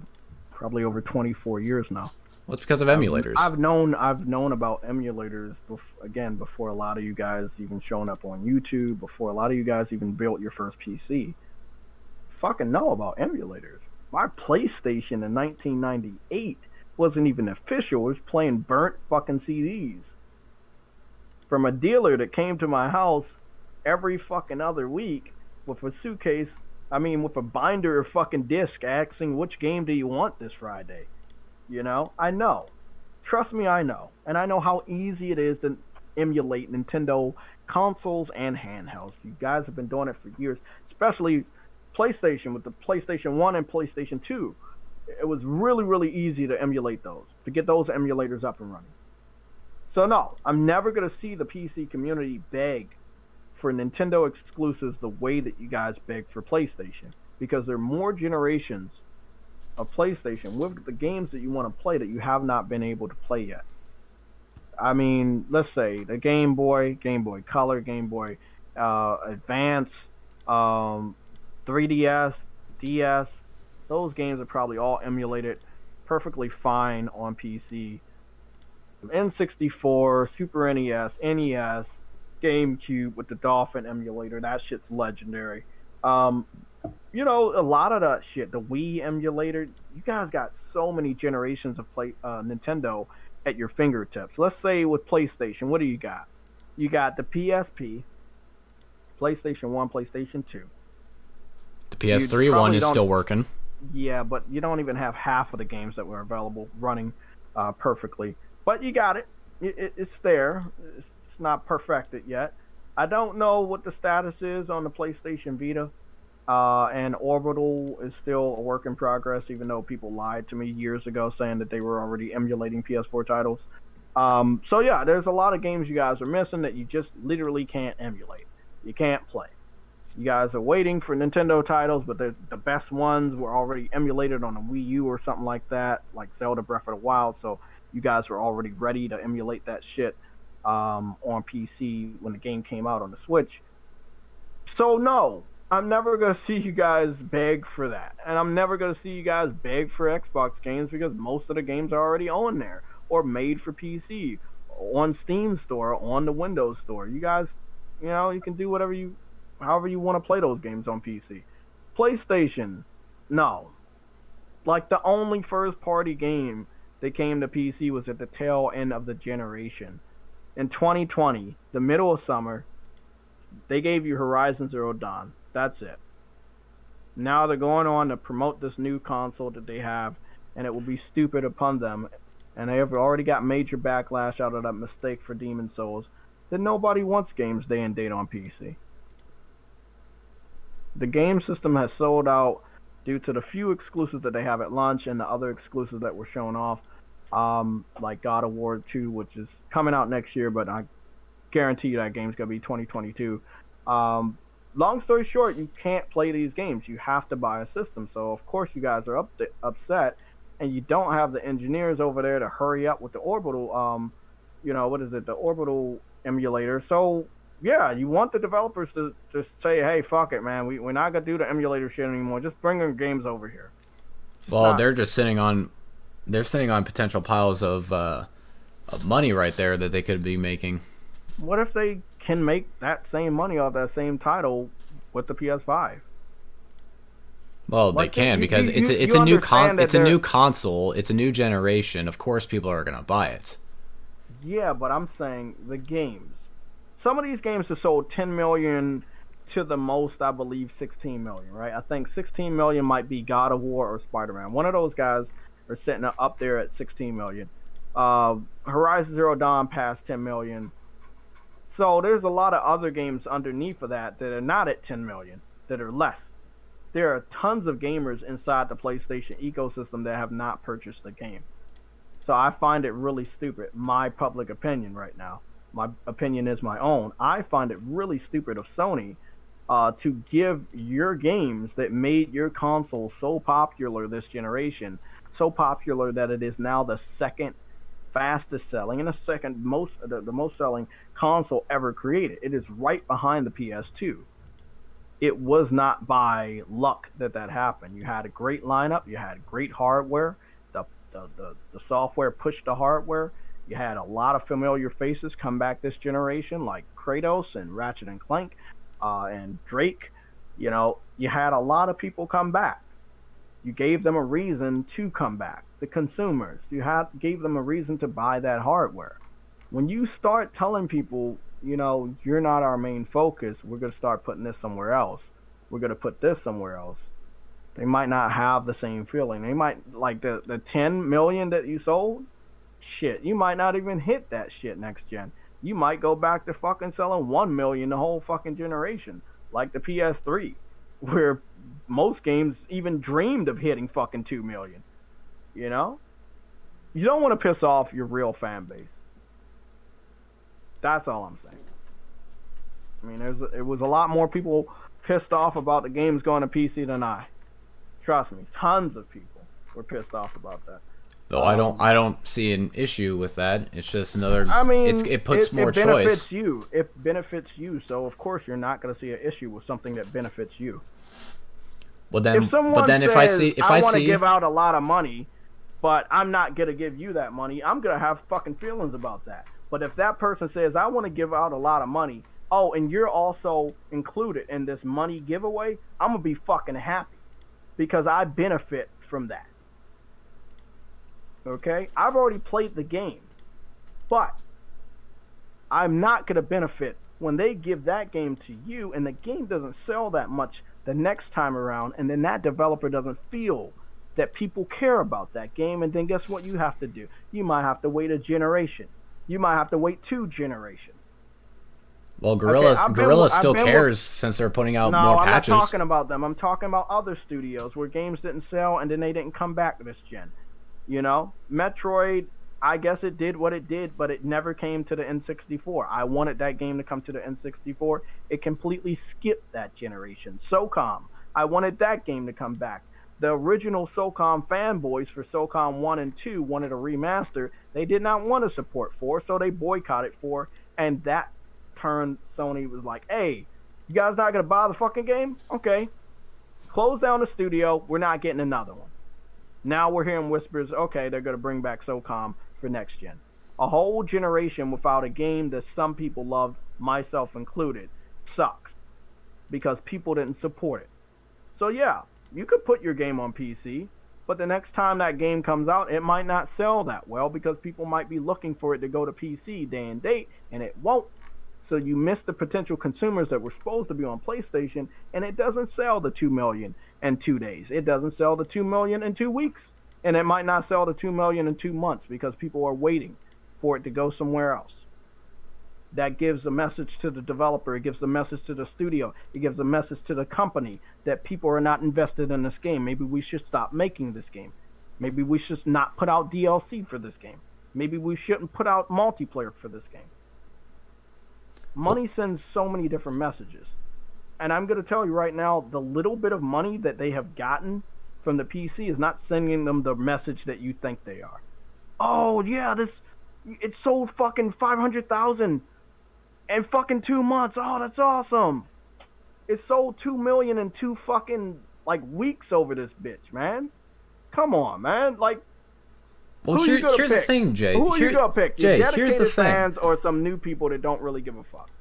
probably over 24 years now. Well, it's because of emulators. I've known about emulators before a lot of you guys even showing up on YouTube, before a lot of you guys even built your first PC. Fucking know about emulators. My PlayStation in 1998 wasn't even official. It was playing burnt fucking CDs from a dealer that came to my house every fucking other week with a suitcase. With a binder of fucking disc asking, which game do you want this Friday? You know? I know. Trust me, I know. And I know how easy it is to emulate Nintendo consoles and handhelds. You guys have been doing it for years, especially PlayStation with the PlayStation 1 and PlayStation 2. It was really, really easy to emulate those, to get those emulators up and running. So no, I'm never going to see the PC community beg for Nintendo exclusives the way that you guys beg for PlayStation, because there are more generations of PlayStation with the games that you want to play that you have not been able to play yet. Let's say the Game Boy, Game Boy Color, Game Boy Advance, 3DS, DS, those games are probably all emulated perfectly fine on PC. N64, Super NES, NES, GameCube with the Dolphin emulator, that shit's legendary. A lot of that shit, the Wii emulator, you guys got so many generations of Nintendo at your fingertips. Let's say with PlayStation, what do you got? You got the PSP, PlayStation 1, PlayStation 2. The PS3 one probably is don't- still working. Yeah, but you don't even have half of the games that were available running perfectly. But you got it. It's there. It's not perfected yet. I don't know what the status is on the PlayStation Vita. And Orbital is still a work in progress, even though people lied to me years ago saying that they were already emulating PS4 titles. So yeah, there's a lot of games you guys are missing that you just literally can't emulate. You can't play. You guys are waiting for Nintendo titles, but the best ones were already emulated on a Wii U or something like that, like Zelda Breath of the Wild, so you guys were already ready to emulate that shit on PC when the game came out on the Switch. So no, I'm never going to see you guys beg for that. And I'm never going to see you guys beg for Xbox games because most of the games are already on there or made for PC, on Steam Store, on the Windows Store. You guys, you know, you can do however you want to play those games on PC. PlayStation, no. Like, the only first-party game that came to PC was at the tail end of the generation. In 2020, the middle of summer, they gave you Horizon Zero Dawn. That's it. Now they're going on to promote this new console that they have, and it will be stupid upon them. And they have already got major backlash out of that mistake for Demon Souls, that nobody wants games day and date on PC. The game system has sold out due to the few exclusives that they have at launch and the other exclusives that were shown off, like God of War 2, which is coming out next year, but I guarantee you that game's going to be 2022. Long story short, you can't play these games. You have to buy a system. So, of course, you guys are upset, and you don't have the engineers over there to hurry up with the Orbital, the Orbital emulator. So, yeah, you want the developers to just say, hey, fuck it, man. We're not going to do the emulator shit anymore. Just bring your games over here. Well, they're just sitting on potential piles of money right there that they could be making. What if they can make that same money off that same title with the PS5? Well, they can because it's a new console, it's a new generation. Of course, people are gonna buy it. Yeah, but I'm saying the games. Some of these games have sold 10 million to the most, I believe, 16 million. Right? I think 16 million might be God of War or Spider-Man. One of those guys are sitting up there at 16 million. Horizon Zero Dawn passed 10 million. So there's a lot of other games underneath of that are not at 10 million, that are less. There are tons of gamers inside the PlayStation ecosystem that have not purchased the game. So I find it really stupid. My public opinion right now. My opinion is my own. I find it really stupid of Sony to give your games that made your console so popular this generation, so popular that it is now the second fastest selling and the most selling console ever created. It is right behind the PS2. It was not by luck that happened. You had a great lineup. You had great hardware. The software pushed the hardware. You had a lot of familiar faces come back this generation, like Kratos and Ratchet and Clank and Drake. You know, you had a lot of people come back. You gave them a reason to come back. The consumers, gave them a reason to buy that hardware. When you start telling people, you know, you're not our main focus, we're going to start putting this somewhere else. We're going to put this somewhere else. They might not have the same feeling. They might, like the 10 million that you sold, shit, you might not even hit that shit next gen. You might go back to fucking selling 1 million the whole fucking generation, like the PS3, where most games even dreamed of hitting fucking 2 million. You know? You don't want to piss off your real fan base. That's all I'm saying. I mean, it was a lot more people pissed off about the games going to PC than I. Trust me, tons of people were pissed off about that. Though I don't see an issue with that. It's just another. I mean, it puts more choice. It benefits choice. you. It benefits you. So of course you're not going to see an issue with something that benefits you. Well then, if someone but then says, if I I want to see, give out a lot of money, but I'm not going to give you that money, I'm going to have fucking feelings about that. But if that person says, I want to give out a lot of money, oh, and you're also included in this money giveaway, I'm going to be fucking happy because I benefit from that. Okay? I've already played the game, but I'm not going to benefit when they give that game to you and the game doesn't sell that much the next time around, and then that developer doesn't feel that people care about that game, and then guess what you have to do? You might have to wait a generation. You might have to wait 2 generations. Well, Gorilla still cares with, since they're putting out no, more patches. I'm not talking about them. I'm talking about other studios where games didn't sell and then they didn't come back this gen. You know, Metroid, I guess it did what it did, but it never came to the N64. I wanted that game to come to the N64. It completely skipped that generation. SOCOM, I wanted that game to come back. The original SOCOM fanboys for SOCOM 1 and 2 wanted a remaster. They did not want to support 4, so they boycotted 4, and that turned Sony was like, hey, you guys not going to buy the fucking game? Okay. Close down the studio. We're not getting another one. Now we're hearing whispers, okay, they're going to bring back SOCOM for next gen. A whole generation without a game that some people loved, myself included, sucks. Because people didn't support it. So yeah, you could put your game on PC, but the next time that game comes out, it might not sell that well because people might be looking for it to go to PC day and date, and it won't. So you miss the potential consumers that were supposed to be on PlayStation, and it doesn't sell the 2 million in 2 days. It doesn't sell the 2 million in 2 weeks, and it might not sell the 2 million in 2 months because people are waiting for it to go somewhere else. That gives a message to the developer. It gives a message to the studio. It gives a message to the company that people are not invested in this game. Maybe we should stop making this game. Maybe we should not put out DLC for this game. Maybe we shouldn't put out multiplayer for this game. Money sends so many different messages. And I'm going to tell you right now, the little bit of money that they have gotten from the PC is not sending them the message that you think they are. Oh, yeah, it sold fucking 500,000 in fucking 2 months. Oh, that's awesome. It sold 2 million in 2 fucking, weeks over this bitch, man. Come on, man. Well, here's the thing, Jay. Who are you going to pick? Jay, Your here's the dedicated thing. fans or some new people that don't really give a fuck?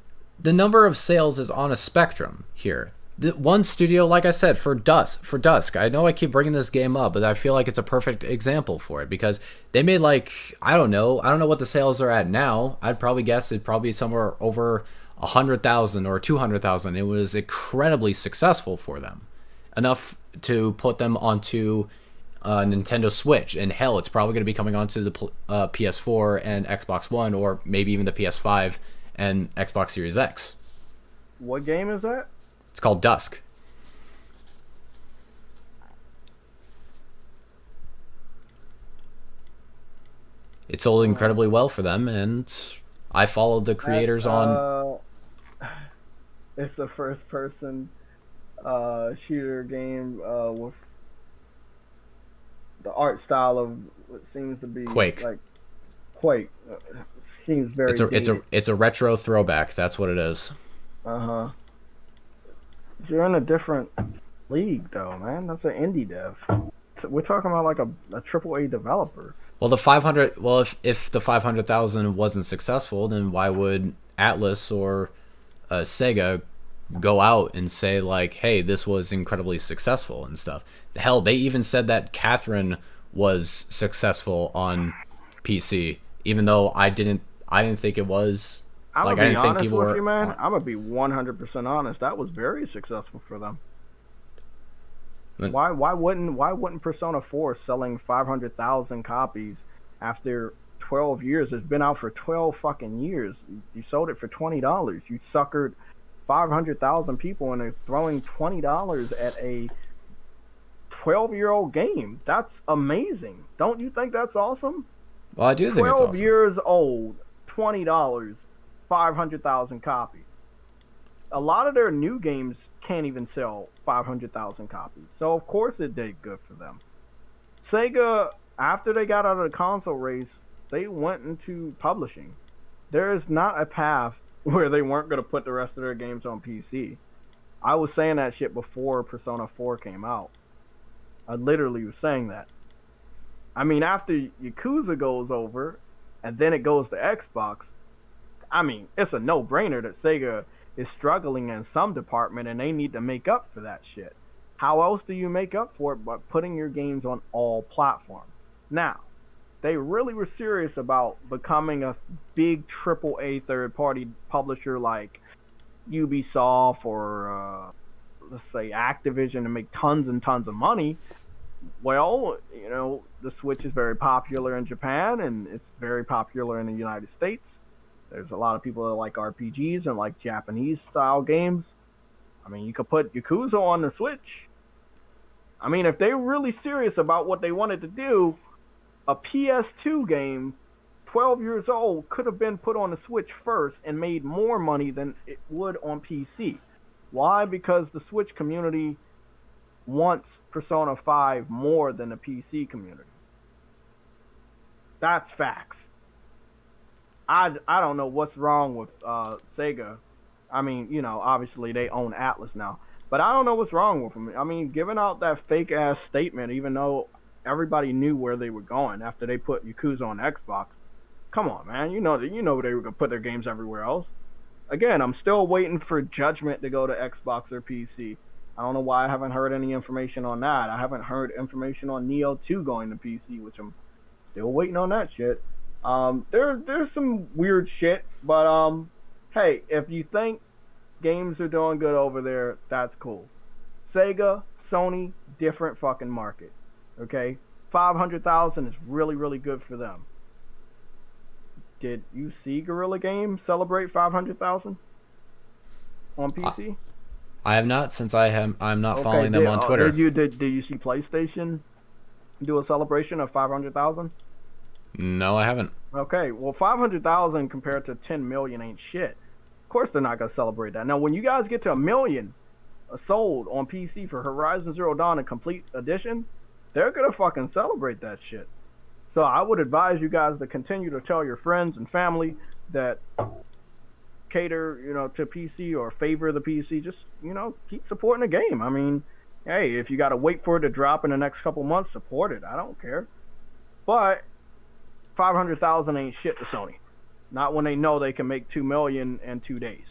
The number of sales is on a spectrum here. The one studio, like I said, for Dusk, I know I keep bringing this game up, but I feel like it's a perfect example for it because they made I don't know what the sales are at now. I'd probably guess it'd probably be somewhere over 100,000 or 200,000. It was incredibly successful for them, enough to put them onto Nintendo Switch, and hell, it's probably going to be coming onto the PS4 and Xbox One, or maybe even the PS5 and Xbox Series X. What game is that? It's called Dusk. It sold incredibly well for them, and I followed the creators on. It's a first-person shooter game with the art style of what seems to be Quake. Quake. Seems very. It's a retro throwback. That's what it is. Uh-huh. You're in a different league, though, man. That's an indie dev. We're talking about a AAA developer. Well, the 500. Well, if the 500,000 wasn't successful, then why would Atlas or Sega go out and say hey, this was incredibly successful and stuff? Hell, they even said that Catherine was successful on PC, even though I didn't think it was. I'm gonna be honest with you, man. I'm gonna be 100% honest. That was very successful for them. Why wouldn't Persona 4 selling 500,000 copies after 12 years? It's been out for 12 fucking years. You sold it for $20. You suckered 500,000 people into throwing $20 at a 12-year-old game. That's amazing. Don't you think that's awesome? Well, I do think it's awesome. 12 years old, $20. 500,000 copies. A lot of their new games can't even sell 500,000 copies. So of course it did good for them. Sega, after they got out of the console race, they went into publishing. There is not a path where they weren't going to put the rest of their games on PC. I was saying that shit before Persona 4 came out. I literally was saying that. I mean, after Yakuza goes over, and then it goes to Xbox, I mean, it's a no-brainer that Sega is struggling in some department and they need to make up for that shit. How else do you make up for it but putting your games on all platforms? Now, they really were serious about becoming a big AAA third-party publisher like Ubisoft or let's say Activision to make tons and tons of money. Well, you know, the Switch is very popular in Japan and it's very popular in the United States. There's a lot of people that like RPGs and like Japanese style games. I mean, you could put Yakuza on the Switch. I mean, if they're really serious about what they wanted to do, a PS2 game, 12 years old, could have been put on the Switch first and made more money than it would on PC. Why? Because the Switch community wants Persona 5 more than the PC community. That's facts. I don't know what's wrong with Sega. I mean, you know, obviously they own Atlas now. But I don't know what's wrong with them. I mean, giving out that fake-ass statement, even though everybody knew where they were going after they put Yakuza on Xbox. Come on, man. You know they were going to put their games everywhere else. Again, I'm still waiting for Judgment to go to Xbox or PC. I don't know why I haven't heard any information on that. I haven't heard information on Neo 2 going to PC, which I'm still waiting on that shit. There's some weird shit, but hey, if you think games are doing good over there, that's cool. Sega, Sony, different fucking market. Okay? 500,000 is really, really good for them. Did you see Guerrilla Games celebrate 500,000 on PC? I have not, since I'm not following them on Twitter. Did you see PlayStation do a celebration of 500,000? No, I haven't. Okay, well, 500,000 compared to 10 million ain't shit. Of course they're not gonna celebrate that. Now, when you guys get to 1 million sold on PC for Horizon Zero Dawn and Complete Edition, they're gonna fucking celebrate that shit. So I would advise you guys to continue to tell your friends and family that cater, you know, to PC or favor the PC. Just, you know, keep supporting the game. I mean, hey, if you got to wait for it to drop in the next couple months, support it. I don't care. But 500,000 ain't shit to Sony. Not when they know they can make 2 million in 2 days.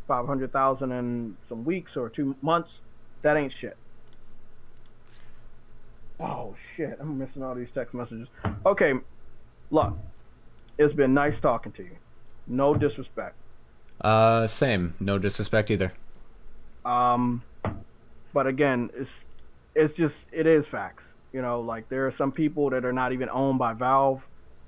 500,000 in some weeks or 2 months, that ain't shit. Oh shit, I'm missing all these text messages. Okay, look, it's been nice talking to you. No disrespect. Same. No disrespect either. But again, it is facts. You know, like there are some people that are not even owned by Valve,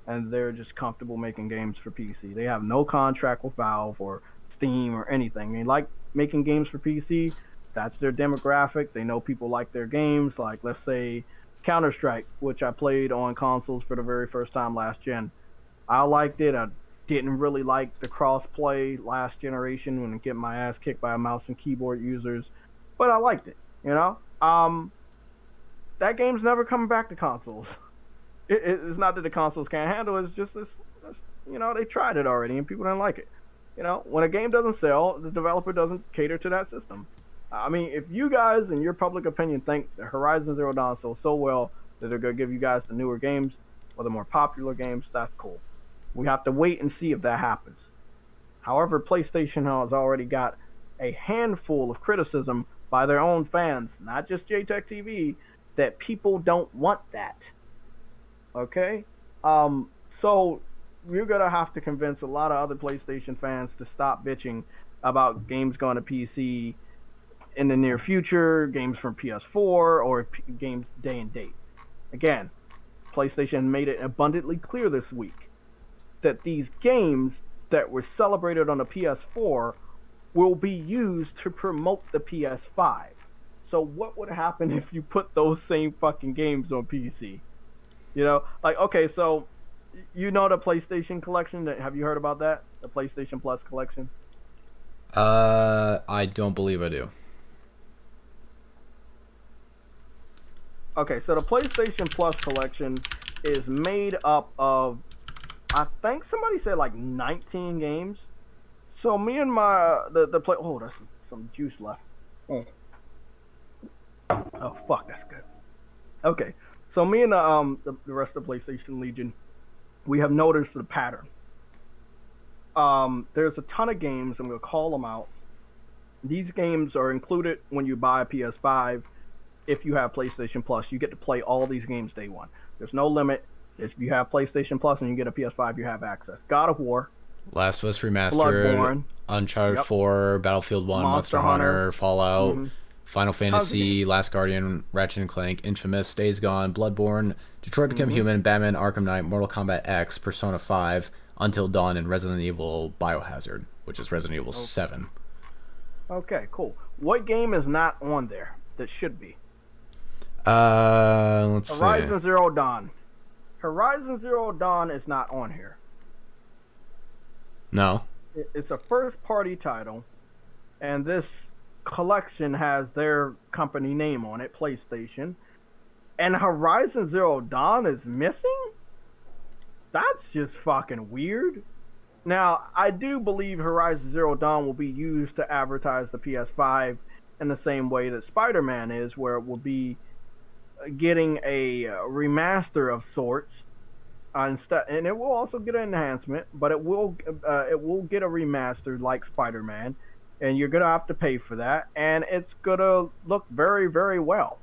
and they're just comfortable making games for PC. They have no contract with Valve or Steam or anything. They like making games for PC. That's their demographic. They know people like their games. Like, let's say Counter-Strike, which I played on consoles for the very first time last gen. I liked it. I didn't really like the cross-play last generation when I get my ass kicked by mouse and keyboard users, but I liked it, you know? That game's never coming back to consoles. It's not that the consoles can't handle it, it's just, you know, they tried it already and people didn't like it. You know, when a game doesn't sell, the developer doesn't cater to that system. I mean, if you guys, in your public opinion, think that Horizon Zero Dawn sold so well that they're going to give you guys the newer games or the more popular games, that's cool. We have to wait and see if that happens. However, PlayStation has already got a handful of criticism by their own fans, not just JayTechTV, that people don't want that. Okay? So you're going to have to convince a lot of other PlayStation fans to stop bitching about games going to PC in the near future, games from PS4, or games day and date. Again, PlayStation made it abundantly clear this week that these games that were celebrated on the PS4 will be used to promote the PS5. So what would happen if you put those same fucking games on PC? You know, like, okay, so you know the PlayStation collection? Have you heard about that? The PlayStation Plus collection? I don't believe I do. Okay, so the PlayStation Plus collection is made up of, I think somebody said like 19 games. So me and the play. Oh, there's some juice left. Oh, fuck, that's good. Okay, so me and the rest of the PlayStation Legion, we have noticed the pattern. There's a ton of games. I'm gonna call them out. These games are included when you buy a PS5. If you have PlayStation Plus, you get to play all these games day one. There's no limit. If you have PlayStation Plus and you get a PS5, you have access. God of War, Last of Us Remastered, Bloodborne. Uncharted Yep. 4, Battlefield 1, Monster Monster Hunter, Hunter. Fallout, Mhm. Final How's the Fantasy, Last Guardian, Ratchet and Clank, Infamous, Days Gone, Bloodborne, Detroit Become Mhm. Human, Batman Arkham Knight, Mortal Kombat X, Persona 5, Until Dawn, and Resident Evil Biohazard, which is Resident Evil 7. Okay, cool. What game is not on there that should be? Let's see. Horizon Zero Dawn. Horizon Zero Dawn is not on here. No. It's a first-party title, and this collection has their company name on it, PlayStation. And Horizon Zero Dawn is missing? That's just fucking weird. Now, I do believe Horizon Zero Dawn will be used to advertise the PS5 in the same way that Spider-Man is, where it will be getting a remaster of sorts. Instead, and it will also get an enhancement, but it will get a remaster like Spider-Man, and you're gonna have to pay for that, and it's gonna look very, very well.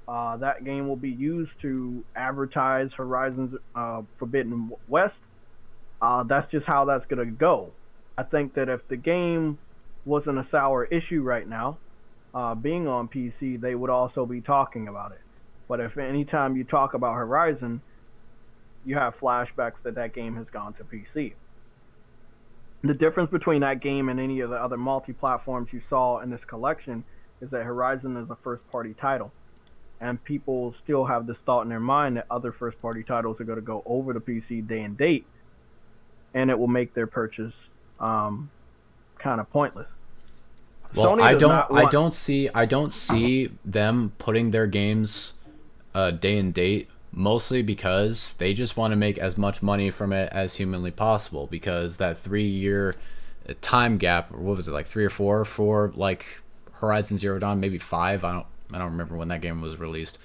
That game will be used to advertise Horizon Forbidden West. That's just how that's gonna go. I think that if the game wasn't a sour issue right now, being on PC, they would also be talking about it. But if anytime you talk about Horizon, you have flashbacks that game has gone to PC. The difference between that game and any of the other multi-platforms you saw in this collection is that Horizon is a first-party title. And people still have this thought in their mind that other first-party titles are going to go over to PC day and date, and it will make their purchase kind of pointless. Well, Sony I does not want- I don't see them putting their games day and date, mostly because they just want to make as much money from it as humanly possible, because that 3-year time gap, or what was it, like 3 or 4 for like Horizon Zero Dawn, maybe 5, I don't remember when that game was released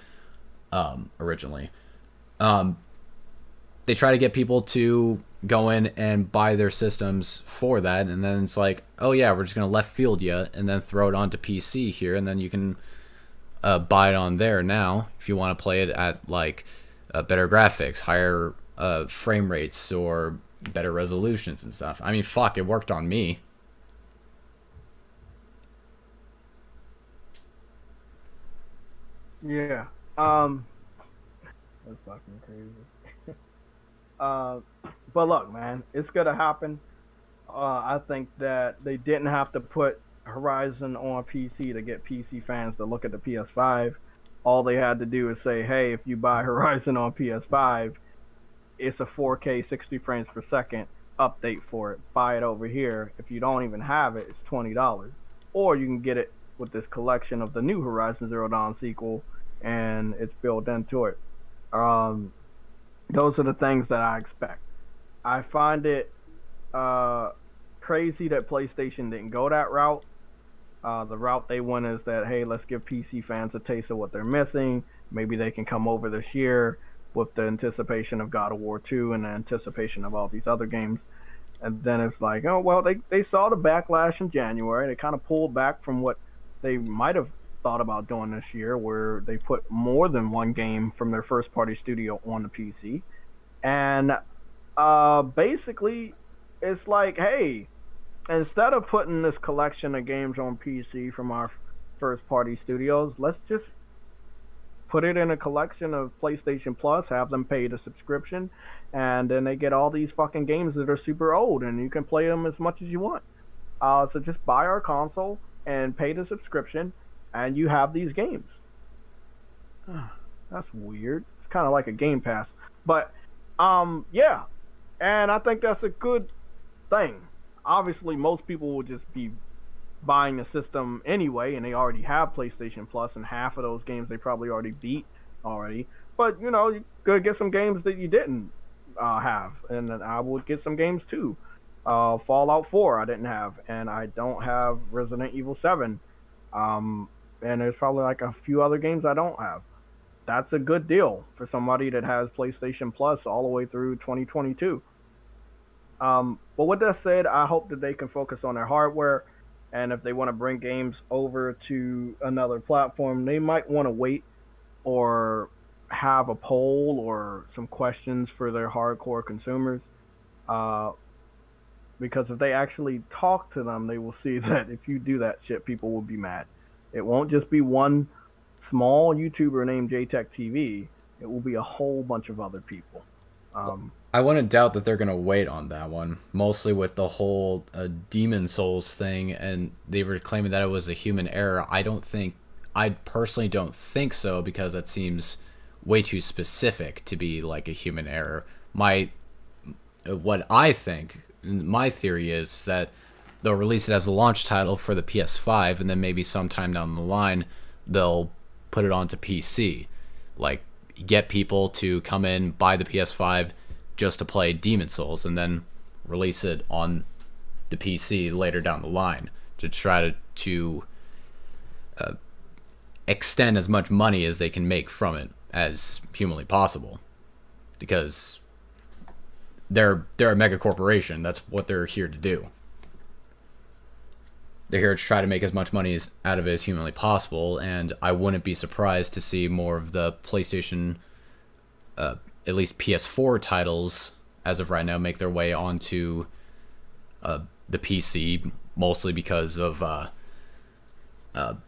originally. They try to get people to go in and buy their systems for that, and then it's like, oh yeah, we're just gonna left field you and then throw it onto PC here, and then you can buy it on there now if you want to play it at like better graphics, higher frame rates, or better resolutions and stuff. I mean, fuck, it worked on me. Yeah. That's fucking crazy. But look, man, it's gonna happen. I think that they didn't have to put Horizon on PC to get PC fans to look at the PS5. All they had to do is say, hey, if you buy Horizon on PS5, it's a 4K 60 frames per second update for it. Buy it over here. If you don't even have it, it's $20. Or you can get it with this collection of the new Horizon Zero Dawn sequel, and it's built into it. Those are the things that I expect. I find it crazy that PlayStation didn't go that route. The route they went is that, hey, let's give PC fans a taste of what they're missing. Maybe they can come over this year with the anticipation of God of War 2 and the anticipation of all these other games. And then it's like, oh, well, they saw the backlash in January. They kind of pulled back from what they might have thought about doing this year, where they put more than one game from their first-party studio on the PC. And basically, it's like, hey, instead of putting this collection of games on PC from our first-party studios, let's just put it in a collection of PlayStation Plus, have them pay the subscription, and then they get all these fucking games that are super old, and you can play them as much as you want. So just buy our console and pay the subscription, and you have these games. That's weird. It's kind of like a Game Pass. But, yeah. And I think that's a good thing. Obviously, most people will just be buying the system anyway, and they already have PlayStation Plus, and half of those games they probably already beat already. But, you know, you could get some games that you didn't have, and I would get some games too. Fallout 4 I didn't have, and I don't have Resident Evil 7. And there's probably like a few other games I don't have. That's a good deal for somebody that has PlayStation Plus all the way through 2022. But with that said, I hope that they can focus on their hardware, and if they want to bring games over to another platform, they might want to wait or have a poll or some questions for their hardcore consumers. Because if they actually talk to them, they will see that if you do that shit, people will be mad. It won't just be one small YouTuber named JayTechTV. It will be a whole bunch of other people. I wouldn't doubt that they're gonna wait on that one, mostly with the whole Demon Souls thing, and they were claiming that it was a human error. I personally don't think so, because that seems way too specific to be like a human error. What I think, my theory is that they'll release it as a launch title for the PS5, and then maybe sometime down the line they'll put it onto PC, like get people to come in, buy the PS5 just to play Demon Souls, and then release it on the PC later down the line to try to extend as much money as they can make from it as humanly possible, because they're a mega corporation. That's what they're here to do. They're here to try to make as much money out of it as humanly possible, and I wouldn't be surprised to see more of the PlayStation, at least PS4 titles, as of right now, make their way onto the PC, mostly because of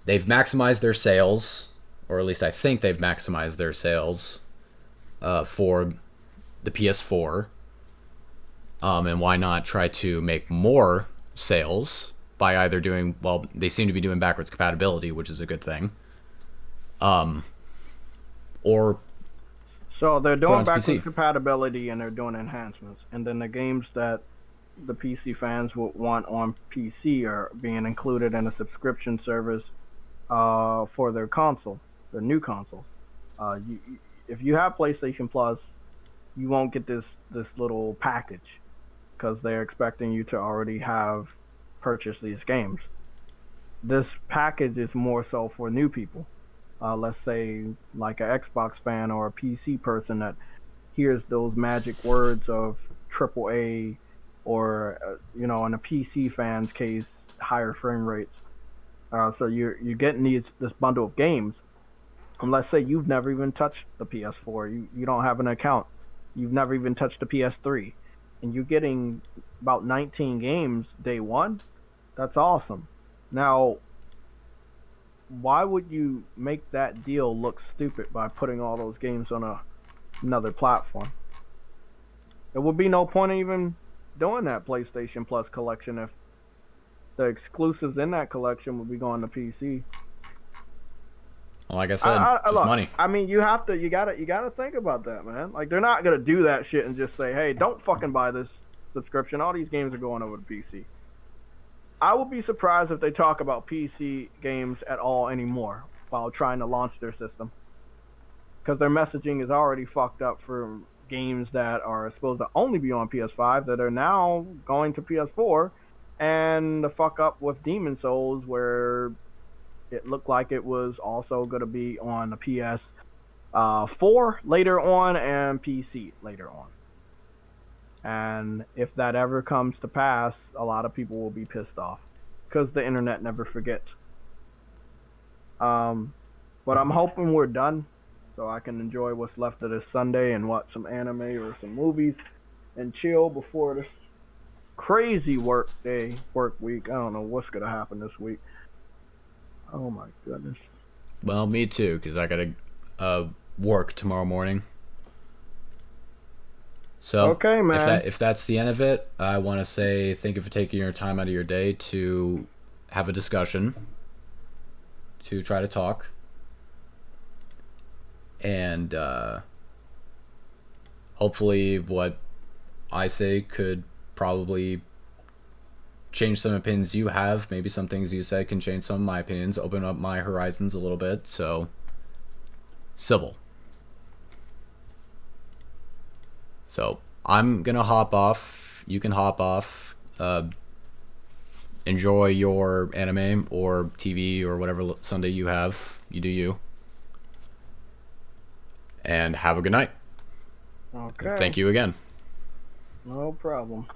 they've maximized their sales, or at least I think they've maximized their sales for the PS4. And why not try to make more sales by either doing, well, they seem to be doing backwards compatibility, which is a good thing. Or so they're doing backwards compatibility and they're doing enhancements, and then the games that the PC fans would want on PC are being included in a subscription service for their console, their new console. If you have PlayStation Plus, you won't get this little package, because they're expecting you to already have purchased these games. This package is more so for new people. Let's say like an Xbox fan or a PC person that hears those magic words of AAA, or in a PC fan's case, higher frame rates. So you're getting this bundle of games, and let's say you've never even touched the PS4, you don't have an account, you've never even touched the PS3, and you're getting about 19 games day one. That's awesome. Now, why would you make that deal look stupid by putting all those games on another platform? There would be no point in even doing that PlayStation Plus collection if the exclusives in that collection would be going to PC. Well, like I said, just look, money. I mean, you gotta think about that, man. Like, they're not gonna do that shit and just say, hey, don't fucking buy this subscription. All these games are going over to PC. I would be surprised if they talk about PC games at all anymore while trying to launch their system, because their messaging is already fucked up for games that are supposed to only be on PS5 that are now going to PS4, and the fuck up with Demon Souls, where it looked like it was also going to be on the PS4 later on and PC later on. And if that ever comes to pass, a lot of people will be pissed off, because the internet never forgets. But I'm hoping we're done, so I can enjoy what's left of this Sunday and watch some anime or some movies and chill before this crazy work week. I don't know what's gonna happen this week. Oh my goodness. Well, me too, because I gotta work tomorrow morning. So, okay, man. If that's the end of it, I want to say thank you for taking your time out of your day to have a discussion, to try to talk, and hopefully what I say could probably change some opinions you have. Maybe some things you said can change some of my opinions, open up my horizons a little bit. So, civil. So, I'm going to hop off. You can hop off. Enjoy your anime or TV or whatever Sunday you have. You do you. And have a good night. Okay. Thank you again. No problem.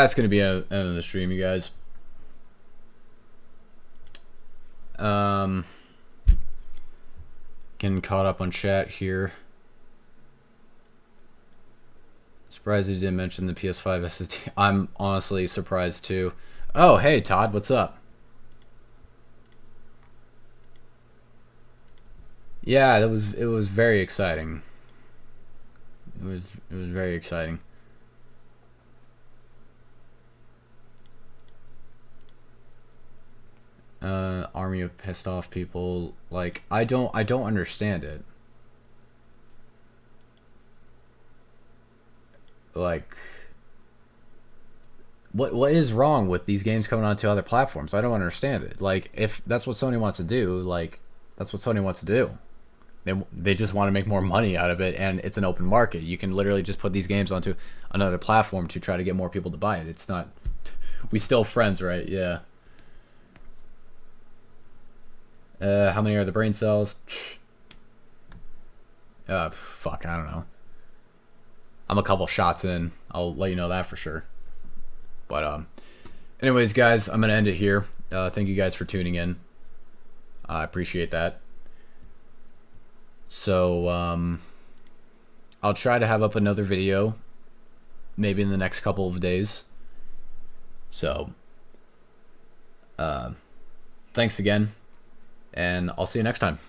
that's gonna be end of the stream, you guys. Getting caught up on chat here. Surprised you didn't mention the PS5 SSD. I'm honestly surprised too. Oh, hey Todd, what's up? Yeah, it was very exciting. It was very exciting. Army of pissed off people. Like I don't understand it. Like what is wrong with these games coming onto other platforms? I don't understand it. Like if that's what Sony wants to do, like that's what Sony wants to do. They just want to make more money out of it, and it's an open market. You can literally just put these games onto another platform to try to get more people to buy it. It's not. We still friends, right? Yeah. How many are the brain cells? Fuck, I don't know. I'm a couple shots in. I'll let you know that for sure. But anyways, guys, I'm gonna end it here. Thank you guys for tuning in. I appreciate that. So I'll try to have up another video maybe in the next couple of days. So thanks again, and I'll see you next time.